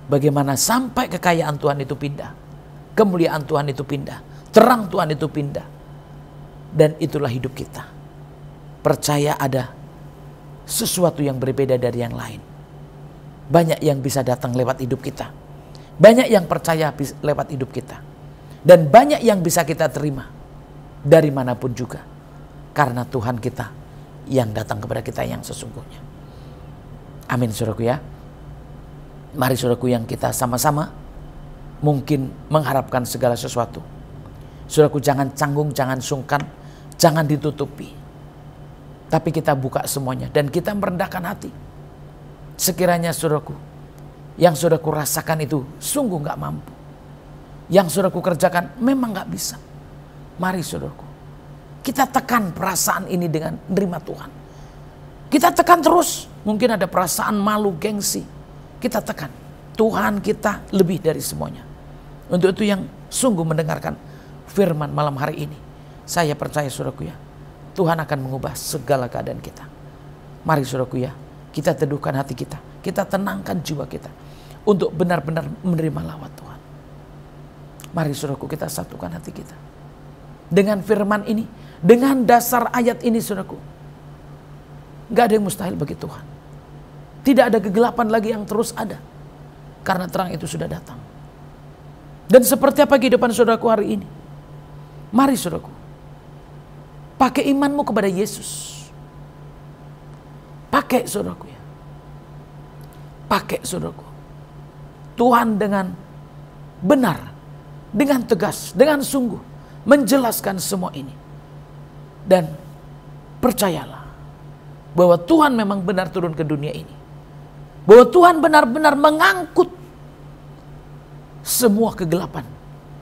Bagaimana sampai kekayaan Tuhan itu pindah, kemuliaan Tuhan itu pindah, terang Tuhan itu pindah. Dan itulah hidup kita. Percaya ada sesuatu yang berbeda dari yang lain. Banyak yang bisa datang lewat hidup kita. Banyak yang percaya lewat hidup kita. Dan banyak yang bisa kita terima dari manapun juga. Karena Tuhan kita yang datang kepada kita yang sesungguhnya. Amin saudaraku ya. Mari saudaraku yang kita sama-sama mungkin mengharapkan segala sesuatu. Saudaraku jangan canggung, jangan sungkan, jangan ditutupi. Tapi kita buka semuanya dan kita merendahkan hati. Sekiranya saudaraku, yang saudaraku rasakan itu sungguh gak mampu. Yang saudaraku kerjakan memang gak bisa. Mari saudaraku, kita tekan perasaan ini dengan menerima Tuhan. Kita tekan terus. Mungkin ada perasaan malu, gengsi. Kita tekan. Tuhan kita lebih dari semuanya. Untuk itu yang sungguh mendengarkan firman malam hari ini, saya percaya saudaraku ya, Tuhan akan mengubah segala keadaan kita. Mari saudaraku ya, kita teduhkan hati kita. Kita tenangkan jiwa kita. Untuk benar-benar menerima lawat Tuhan. Mari saudaraku kita satukan hati kita. Dengan firman ini, dengan dasar ayat ini saudaraku, gak ada yang mustahil bagi Tuhan. Tidak ada kegelapan lagi yang terus ada. Karena terang itu sudah datang. Dan seperti apa kehidupan saudaraku hari ini? Mari saudaraku, pakai imanmu kepada Yesus. Pakai saudaraku ya. Pakai saudaraku. Tuhan dengan benar, dengan tegas, dengan sungguh menjelaskan semua ini. Dan percayalah bahwa Tuhan memang benar turun ke dunia ini. Bahwa Tuhan benar-benar mengangkut semua kegelapan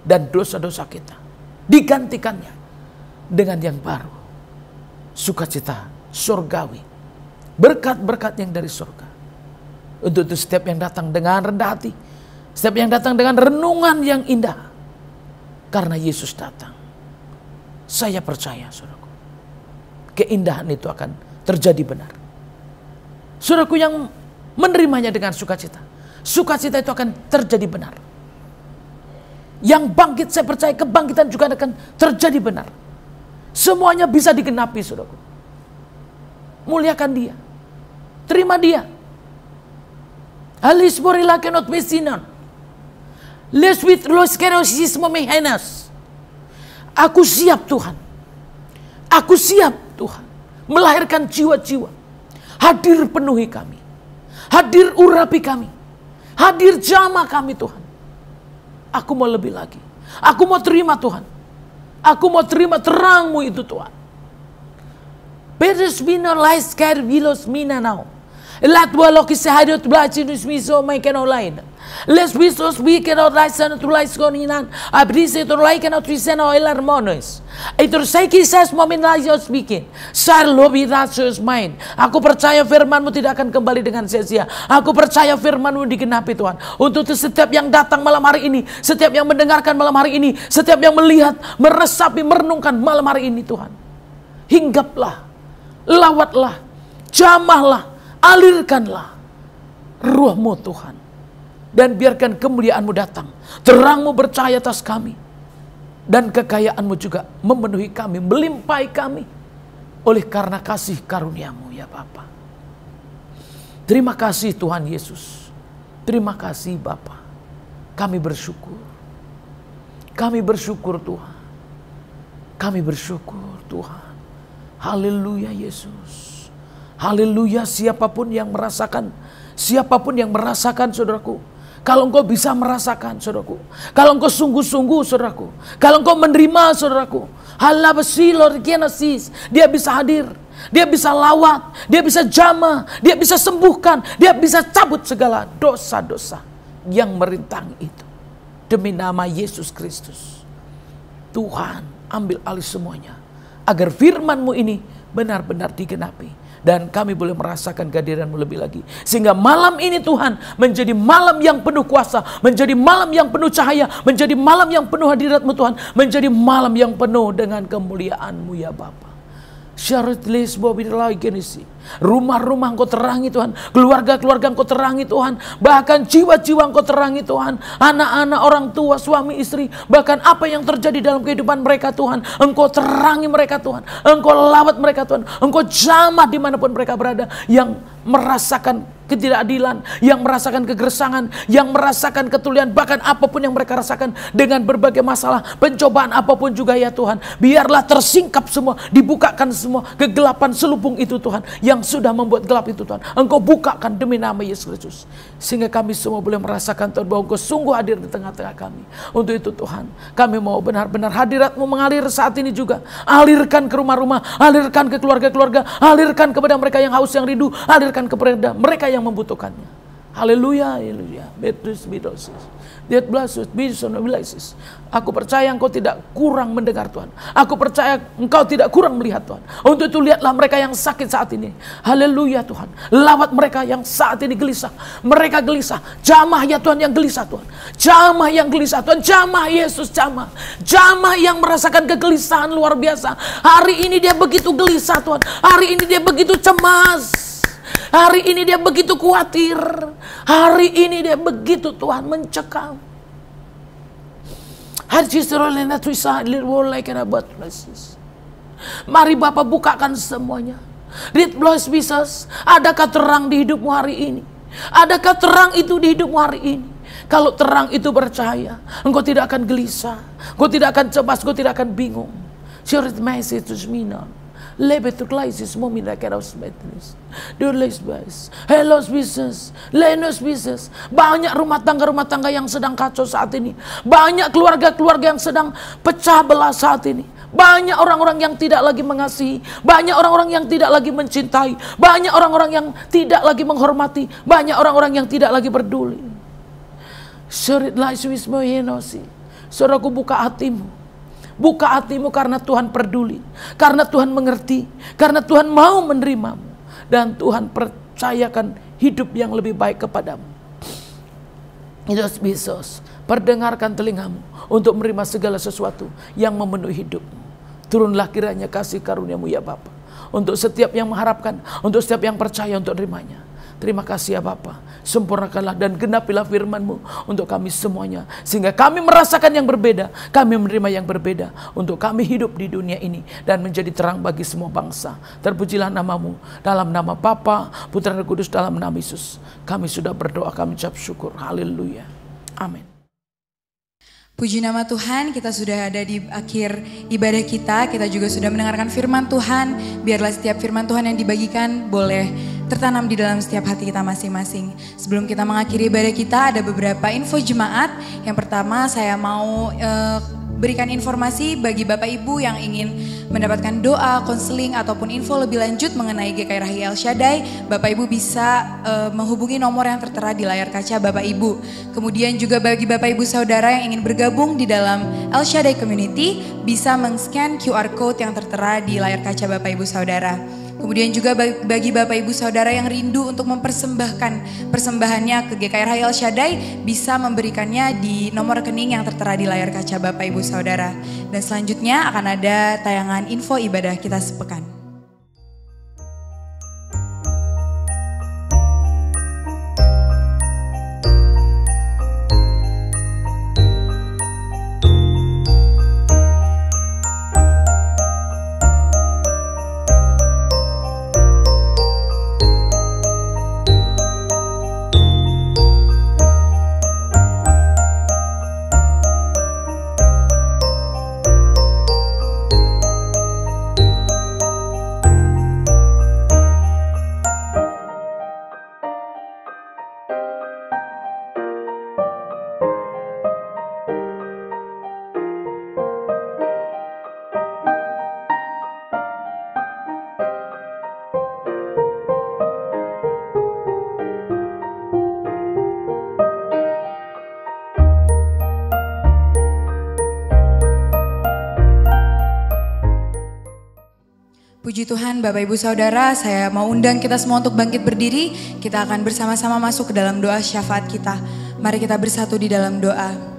dan dosa-dosa kita. Digantikannya dengan yang baru. Sukacita surgawi. Berkat-berkat yang dari surga. Untuk itu setiap yang datang dengan rendah hati. Setiap yang datang dengan renungan yang indah. Karena Yesus datang. Saya percaya saudaraku, keindahan itu akan terjadi benar. Saudaraku yang menerimanya dengan sukacita. Sukacita itu akan terjadi benar. Yang bangkit saya percaya kebangkitan juga akan terjadi benar. Semuanya bisa digenapi saudaraku. Muliakan dia. Terima dia. Alis borila kenot mesinan. Les with los kerosismo mehenas. Aku siap Tuhan. Aku siap Tuhan. Melahirkan jiwa-jiwa. Hadir penuhi kami. Hadir urapi kami. Hadir jamah kami Tuhan. Aku mau lebih lagi. Aku mau terima Tuhan. Aku mau terima terang-Mu itu Tuhan. Beres mina lais kar bilos mina now. Lat waloki sehadot blachinus miso mai keno lain. Les bisos we cannot listen to lies goninan. Abrise to like cannot listen or harmonious. Itu saya kisah momen lagi speaking. Sar lobi rasus main. Aku percaya firman-Mu tidak akan kembali dengan sia-sia. Aku percaya firman-Mu digenapi Tuhan. Untuk setiap yang datang malam hari ini, setiap yang mendengarkan malam hari ini, setiap yang melihat, meresapi, merenungkan malam hari ini Tuhan. Hinggaplah, lawatlah, jamahlah, alirkanlah Ruh-Mu Tuhan. Dan biarkan kemuliaan-Mu datang. Terang-Mu bercahaya atas kami. Dan kekayaan-Mu juga memenuhi kami, melimpahi kami. Oleh karena kasih karunia-Mu ya Bapa. Terima kasih Tuhan Yesus. Terima kasih Bapa. Kami bersyukur. Kami bersyukur Tuhan. Kami bersyukur Tuhan. Haleluya Yesus. Haleluya, siapapun yang merasakan saudaraku. Kalau engkau bisa merasakan saudaraku, kalau engkau sungguh-sungguh saudaraku, kalau engkau menerima saudaraku, dia bisa hadir, dia bisa lawat, dia bisa jamah, dia bisa sembuhkan, dia bisa cabut segala dosa-dosa yang merintangi itu. Demi nama Yesus Kristus, Tuhan ambil alih semuanya, agar firman-Mu ini benar-benar digenapi. Dan kami boleh merasakan kehadiran-Mu lebih lagi. Sehingga malam ini Tuhan menjadi malam yang penuh kuasa. Menjadi malam yang penuh cahaya. Menjadi malam yang penuh hadirat-Mu Tuhan. Menjadi malam yang penuh dengan kemuliaan-Mu ya Bapa. Rumah-rumah Engkau terangi Tuhan. Keluarga-keluarga Engkau terangi Tuhan. Bahkan jiwa-jiwa Engkau terangi Tuhan. Anak-anak, orang tua, suami, istri. Bahkan apa yang terjadi dalam kehidupan mereka Tuhan. Engkau terangi mereka Tuhan. Engkau lawat mereka Tuhan. Engkau jamah dimanapun mereka berada. Yang merasakan ketidakadilan, yang merasakan kegersangan, yang merasakan ketulian, bahkan apapun yang mereka rasakan dengan berbagai masalah, pencobaan apapun juga ya Tuhan. Biarlah tersingkap semua, dibukakan semua kegelapan selubung itu Tuhan, yang sudah membuat gelap itu Tuhan. Engkau bukakan demi nama Yesus Kristus. Sehingga kami semua boleh merasakan Tuhan bahwa Engkau sungguh hadir di tengah-tengah kami. Untuk itu Tuhan, kami mau benar-benar hadirat-Mu mengalir saat ini juga. Alirkan ke rumah-rumah, alirkan ke keluarga-keluarga, alirkan kepada mereka yang haus, yang rindu, alirkan kepada mereka yang membutuhkannya. Haleluya, haleluya. Aku percaya Engkau tidak kurang mendengar Tuhan. Aku percaya Engkau tidak kurang melihat Tuhan. Untuk itu lihatlah mereka yang sakit saat ini. Haleluya Tuhan. Lawat mereka yang saat ini gelisah. Mereka gelisah. Jamah ya Tuhan yang gelisah Tuhan. Jamah yang gelisah Tuhan. Jamah Yesus, jamah. Jamah yang merasakan kegelisahan luar biasa. Hari ini dia begitu gelisah Tuhan. Hari ini dia begitu cemas. Hari ini dia begitu khawatir. Hari ini dia begitu Tuhan mencekam. Mari Bapak bukakan semuanya. Adakah terang di hidupmu hari ini? Adakah terang itu di hidupmu hari ini? Kalau terang itu bercahaya, engkau tidak akan gelisah, engkau tidak akan cemas, engkau tidak akan bingung. Banyak rumah tangga yang sedang kacau saat ini. Banyak keluarga-keluarga yang sedang pecah belah saat ini. Banyak orang-orang yang tidak lagi mengasihi. Banyak orang-orang yang tidak lagi mencintai. Banyak orang-orang yang tidak lagi menghormati. Banyak orang-orang yang tidak lagi peduli. Saudaraku, buka hatimu. Buka hatimu karena Tuhan peduli, karena Tuhan mengerti, karena Tuhan mau menerimamu, dan Tuhan percayakan hidup yang lebih baik kepadamu. Yesus Kristus, perdengarkan telingamu untuk menerima segala sesuatu yang memenuhi hidupmu. Turunlah kiranya kasih karunia-Mu ya Bapa, untuk setiap yang mengharapkan, untuk setiap yang percaya untuk menerimanya. Terima kasih ya Bapa, sempurnakanlah dan genapilah firman-Mu untuk kami semuanya. Sehingga kami merasakan yang berbeda, kami menerima yang berbeda. Untuk kami hidup di dunia ini dan menjadi terang bagi semua bangsa. Terpujilah nama-Mu, dalam nama Bapa, Putra dan Kudus, dalam nama Yesus. Kami sudah berdoa, kami ucap syukur. Haleluya. Amin. Puji nama Tuhan, kita sudah ada di akhir ibadah kita. Kita juga sudah mendengarkan firman Tuhan. Biarlah setiap firman Tuhan yang dibagikan boleh tertanam di dalam setiap hati kita masing-masing. Sebelum kita mengakhiri ibadah kita, ada beberapa info jemaat. Yang pertama, saya mau berikan informasi bagi Bapak Ibu yang ingin mendapatkan doa, konseling, ataupun info lebih lanjut mengenai GKI Rahayu El Shaddai, Bapak Ibu bisa menghubungi nomor yang tertera di layar kaca Bapak Ibu. Kemudian juga bagi Bapak Ibu Saudara yang ingin bergabung di dalam El Shaddai Community, bisa men-scan QR Code yang tertera di layar kaca Bapak Ibu Saudara. Kemudian juga bagi Bapak Ibu Saudara yang rindu untuk mempersembahkan persembahannya ke GKI Rahayu El Shaddai, bisa memberikannya di nomor rekening yang tertera di layar kaca Bapak Ibu Saudara. Dan selanjutnya akan ada tayangan info ibadah kita sepekan. Puji Tuhan Bapak Ibu Saudara, saya mau undang kita semua untuk bangkit berdiri. Kita akan bersama-sama masuk ke dalam doa syafaat kita. Mari kita bersatu di dalam doa.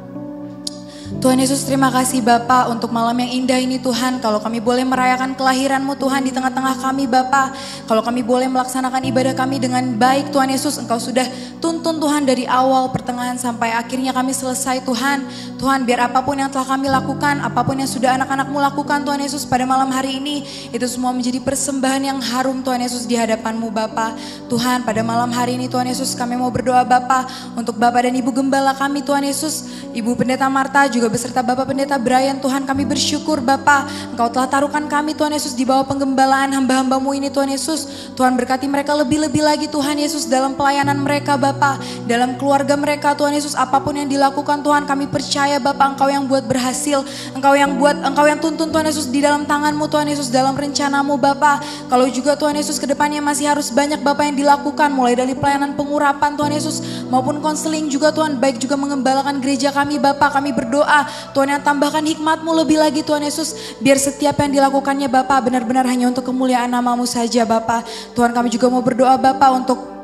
Tuhan Yesus, terima kasih Bapa untuk malam yang indah ini Tuhan. Kalau kami boleh merayakan kelahiran-Mu Tuhan di tengah-tengah kami Bapa. Kalau kami boleh melaksanakan ibadah kami dengan baik Tuhan Yesus, Engkau sudah tuntun Tuhan dari awal, pertengahan sampai akhirnya kami selesai Tuhan. Tuhan, biar apapun yang telah kami lakukan, apapun yang sudah anak-anak-Mu lakukan Tuhan Yesus pada malam hari ini, itu semua menjadi persembahan yang harum Tuhan Yesus di hadapan-Mu Bapa. Tuhan, pada malam hari ini Tuhan Yesus, kami mau berdoa Bapa untuk Bapak dan Ibu Gembala kami Tuhan Yesus, Ibu Pendeta Marta juga beserta Bapak Pendeta Brian. Tuhan, kami bersyukur Bapa, Engkau telah taruhkan kami Tuhan Yesus di bawah penggembalaan hamba-hamba-Mu ini Tuhan Yesus. Tuhan, berkati mereka lebih-lebih lagi Tuhan Yesus dalam pelayanan mereka Bapa, dalam keluarga mereka Tuhan Yesus. Apapun yang dilakukan Tuhan, kami percaya Bapa, Engkau yang buat berhasil, Engkau yang tuntun Tuhan Yesus di dalam tangan-Mu Tuhan Yesus, dalam rencana-Mu Bapa. Kalau juga Tuhan Yesus kedepannya masih harus banyak Bapa yang dilakukan, mulai dari pelayanan pengurapan Tuhan Yesus maupun konseling juga Tuhan, baik juga mengembalakan gereja kami Bapa. Kami berdoa Tuhan yang tambahkan hikmat-Mu lebih lagi Tuhan Yesus, biar setiap yang dilakukannya Bapa benar-benar hanya untuk kemuliaan nama-Mu saja Bapa. Tuhan, kami juga mau berdoa Bapa untuk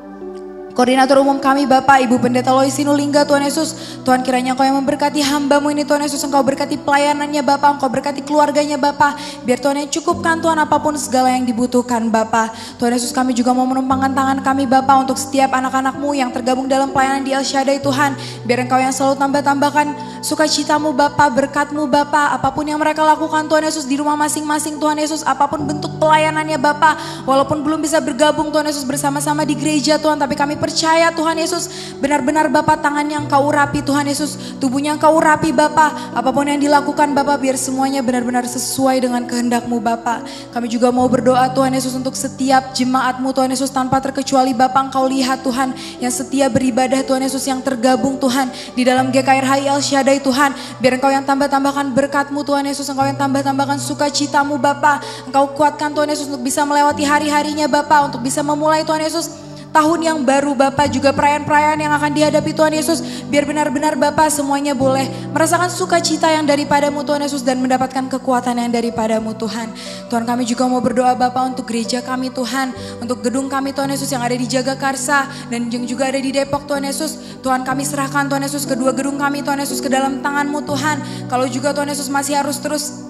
Koordinator umum kami Bapak Ibu Pendeta Lois Sinulinga Tuhan Yesus. Tuhan, kiranya Engkau yang memberkati hamba-Mu ini Tuhan Yesus. Engkau berkati pelayanannya Bapak, Engkau berkati keluarganya Bapak. Biar Tuhan yang cukupkan Tuhan apapun segala yang dibutuhkan Bapak. Tuhan Yesus, kami juga mau menumpangkan tangan kami Bapak untuk setiap anak-anak-Mu yang tergabung dalam pelayanan di El Shaddai Tuhan. Biar Engkau yang selalu tambah-tambahkan sukacita-Mu Bapak, berkat-Mu Bapak. Apapun yang mereka lakukan Tuhan Yesus di rumah masing-masing Tuhan Yesus. Apapun bentuk pelayanannya Bapak, walaupun belum bisa bergabung Tuhan Yesus bersama-sama di gereja Tuhan, tapi kami percaya Tuhan Yesus, benar-benar Bapak tangannya Engkau urapi Tuhan Yesus, tubuhnya Engkau urapi Bapak, apapun yang dilakukan Bapak, biar semuanya benar-benar sesuai dengan kehendak-Mu Bapak. Kami juga mau berdoa Tuhan Yesus untuk setiap jemaat-Mu Tuhan Yesus, tanpa terkecuali Bapak Engkau lihat Tuhan, yang setia beribadah Tuhan Yesus, yang tergabung Tuhan di dalam GKI Rahayu El Shaddai Tuhan. Biar Engkau yang tambah-tambahkan berkat-Mu Tuhan Yesus, Engkau yang tambah-tambahkan sukacita-Mu Bapak, Engkau kuatkan Tuhan Yesus untuk bisa melewati hari-harinya Bapak, untuk bisa memulai Tuhan Yesus tahun yang baru Bapak, juga perayaan-perayaan yang akan dihadapi Tuhan Yesus. Biar benar-benar Bapak semuanya boleh merasakan sukacita yang daripada-Mu Tuhan Yesus, dan mendapatkan kekuatan yang daripada-Mu Tuhan. Tuhan, kami juga mau berdoa Bapak untuk gereja kami Tuhan, untuk gedung kami Tuhan Yesus yang ada di Jagakarsa dan yang juga ada di Depok Tuhan Yesus. Tuhan, kami serahkan Tuhan Yesus kedua gedung kami Tuhan Yesus ke dalam tangan-Mu Tuhan. Kalau juga Tuhan Yesus masih harus terus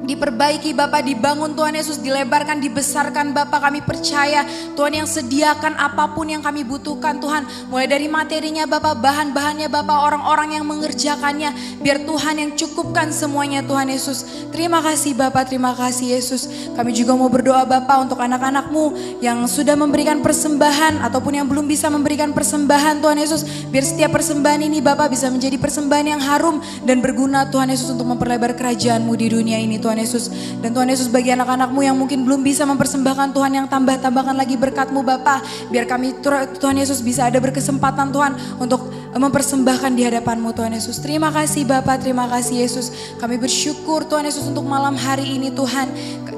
diperbaiki Bapak, dibangun Tuhan Yesus, dilebarkan, dibesarkan Bapak, kami percaya Tuhan yang sediakan apapun yang kami butuhkan Tuhan, mulai dari materinya Bapak, bahan-bahannya Bapak, orang-orang yang mengerjakannya, biar Tuhan yang cukupkan semuanya Tuhan Yesus. Terima kasih Bapak, terima kasih Yesus. Kami juga mau berdoa Bapak untuk anak-anak-Mu yang sudah memberikan persembahan ataupun yang belum bisa memberikan persembahan Tuhan Yesus, biar setiap persembahan ini Bapak bisa menjadi persembahan yang harum dan berguna Tuhan Yesus untuk memperlebar kerajaan-Mu di dunia ini Tuhan Yesus. Dan Tuhan Yesus, bagi anak-anak-Mu yang mungkin belum bisa mempersembahkan Tuhan, yang tambahkan lagi berkat-Mu Bapak, biar kami Tuhan Yesus bisa ada berkesempatan Tuhan untuk mempersembahkan di hadapan-Mu Tuhan Yesus. Terima kasih Bapa, terima kasih Yesus. Kami bersyukur Tuhan Yesus untuk malam hari ini Tuhan.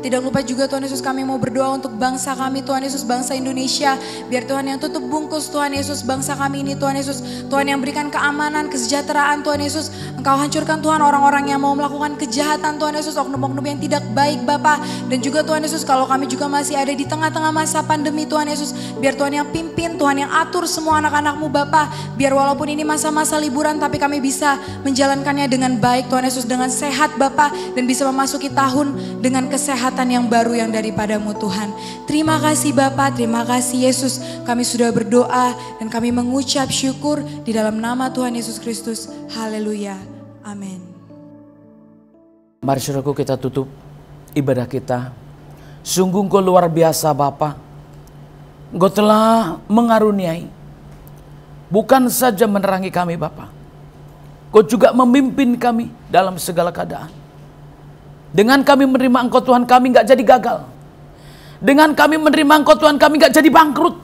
Tidak lupa juga Tuhan Yesus, kami mau berdoa untuk bangsa kami Tuhan Yesus, bangsa Indonesia. Biar Tuhan yang tutup bungkus Tuhan Yesus bangsa kami ini Tuhan Yesus. Tuhan yang berikan keamanan, kesejahteraan Tuhan Yesus. Engkau hancurkan Tuhan orang-orang yang mau melakukan kejahatan Tuhan Yesus, oknum-oknum yang tidak baik Bapa. Dan juga Tuhan Yesus, kalau kami juga masih ada di tengah-tengah masa pandemi Tuhan Yesus, biar Tuhan yang pimpin, Tuhan yang atur semua anak-anak-Mu Bapa. Biar walaupun ini masa-masa liburan, tapi kami bisa menjalankannya dengan baik Tuhan Yesus, dengan sehat Bapa. Dan bisa memasuki tahun dengan kesehatan yang baru yang daripada-Mu Tuhan. Terima kasih Bapa, terima kasih Yesus. Kami sudah berdoa dan kami mengucap syukur di dalam nama Tuhan Yesus Kristus. Haleluya. Amin. Mari saudaraku, kita tutup ibadah kita. Sungguh Engkau luar biasa Bapa. Engkau telah mengaruniai, bukan saja menerangi kami Bapa, Engkau juga memimpin kami dalam segala keadaan. Dengan kami menerima Engkau Tuhan, kami gak jadi gagal. Dengan kami menerima Engkau Tuhan, kami gak jadi bangkrut.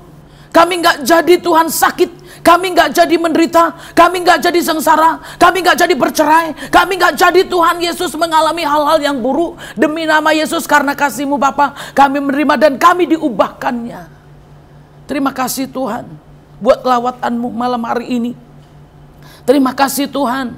Kami gak jadi Tuhan sakit. Kami gak jadi menderita. Kami gak jadi sengsara. Kami gak jadi bercerai. Kami gak jadi Tuhan Yesus mengalami hal-hal yang buruk. Demi nama Yesus, karena kasih-Mu Bapa, kami menerima dan kami diubahkannya. Terima kasih Tuhan buat lawatan-Mu malam hari ini. Terima kasih Tuhan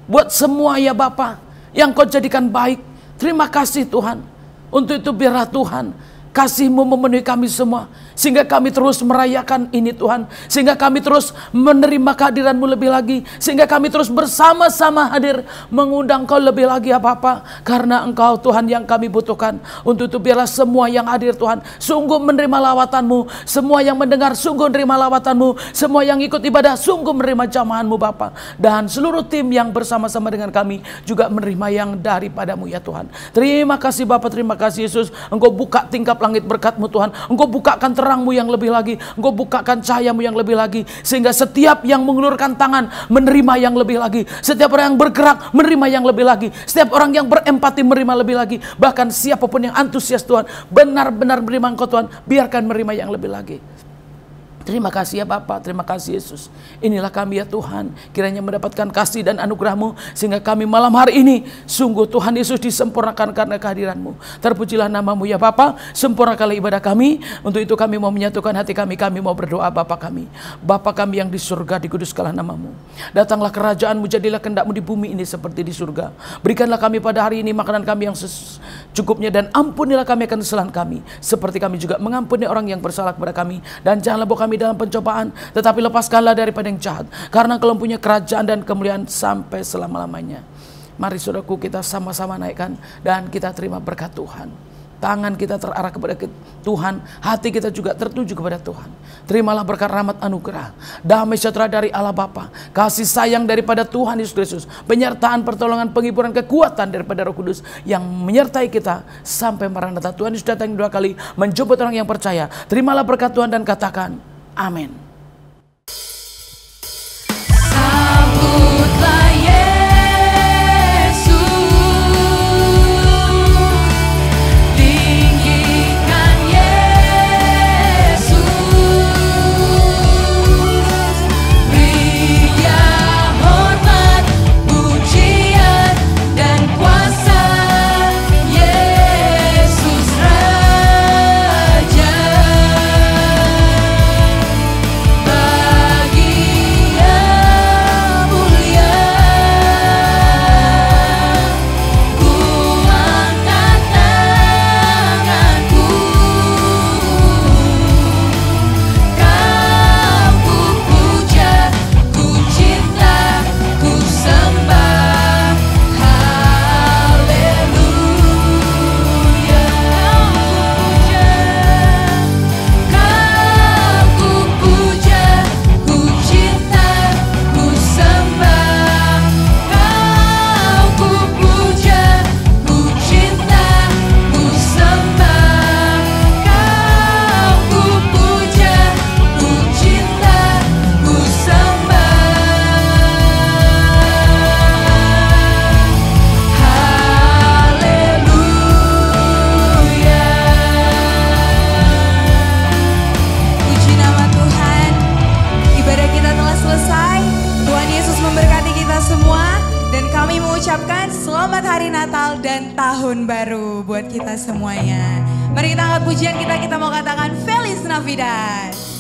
buat semua ya Bapa yang Kau jadikan baik. Terima kasih Tuhan. Untuk itu biarlah Tuhan kasih-Mu memenuhi kami semua. Sehingga kami terus merayakan ini Tuhan. Sehingga kami terus menerima kehadiran-Mu lebih lagi. Sehingga kami terus bersama-sama hadir mengundang Kau lebih lagi ya Bapa. Karena Engkau Tuhan yang kami butuhkan. Untuk itu biarlah semua yang hadir Tuhan sungguh menerima lawatan-Mu. Semua yang mendengar sungguh menerima lawatan-Mu. Semua yang ikut ibadah sungguh menerima jamahan-Mu Bapa. Dan seluruh tim yang bersama-sama dengan kami juga menerima yang daripada-Mu ya Tuhan. Terima kasih Bapa, terima kasih Yesus. Engkau buka tingkap langit berkat-Mu Tuhan. Engkau bukakan terang-Mu yang lebih lagi. Engkau bukakan cahaya-Mu yang lebih lagi. Sehingga setiap yang mengulurkan tangan menerima yang lebih lagi. Setiap orang yang bergerak menerima yang lebih lagi. Setiap orang yang berempati menerima lebih lagi. Bahkan siapapun yang antusias Tuhan, benar-benar menerima Engkau Tuhan, biarkan menerima yang lebih lagi. Terima kasih ya Bapa, terima kasih Yesus. Inilah kami ya Tuhan, kiranya mendapatkan kasih dan anugerah-Mu, sehingga kami malam hari ini sungguh Tuhan Yesus disempurnakan karena kehadiran-Mu. Terpujilah nama-Mu ya Bapa, sempurnakanlah ibadah kami. Untuk itu kami mau menyatukan hati kami mau berdoa Bapa kami. Bapa kami yang di surga, dikuduskanlah nama-Mu. Datanglah kerajaan-Mu, jadilah kehendak-Mu di bumi ini seperti di surga. Berikanlah kami pada hari ini makanan kami yang secukupnya, dan ampunilah kami akan kesalahan kami, seperti kami juga mengampuni orang yang bersalah kepada kami. Dan janganlah bawa kami dalam pencobaan, tetapi lepaskanlah daripada yang jahat, karena Engkau punya kerajaan dan kemuliaan sampai selama-lamanya. Mari saudaraku, kita sama-sama naikkan dan kita terima berkat Tuhan. Tangan kita terarah kepada Tuhan, hati kita juga tertuju kepada Tuhan. Terimalah berkat rahmat anugerah, damai sejahtera dari Allah Bapa, kasih sayang daripada Tuhan Yesus Kristus, penyertaan, pertolongan, penghiburan, kekuatan daripada Roh Kudus yang menyertai kita sampai Maranatha. Tuhan Yesus datang 2 kali menjemput orang yang percaya. Terimalah berkat Tuhan dan katakan amin. Sambutlah Yesus, tinggikan Yesus, beri Dia hormat, pujian dan kuasa. Yesus Raja. dan tahun baru buat kita semuanya. Mari kita angkat pujian kita mau katakan Feliz Navidad.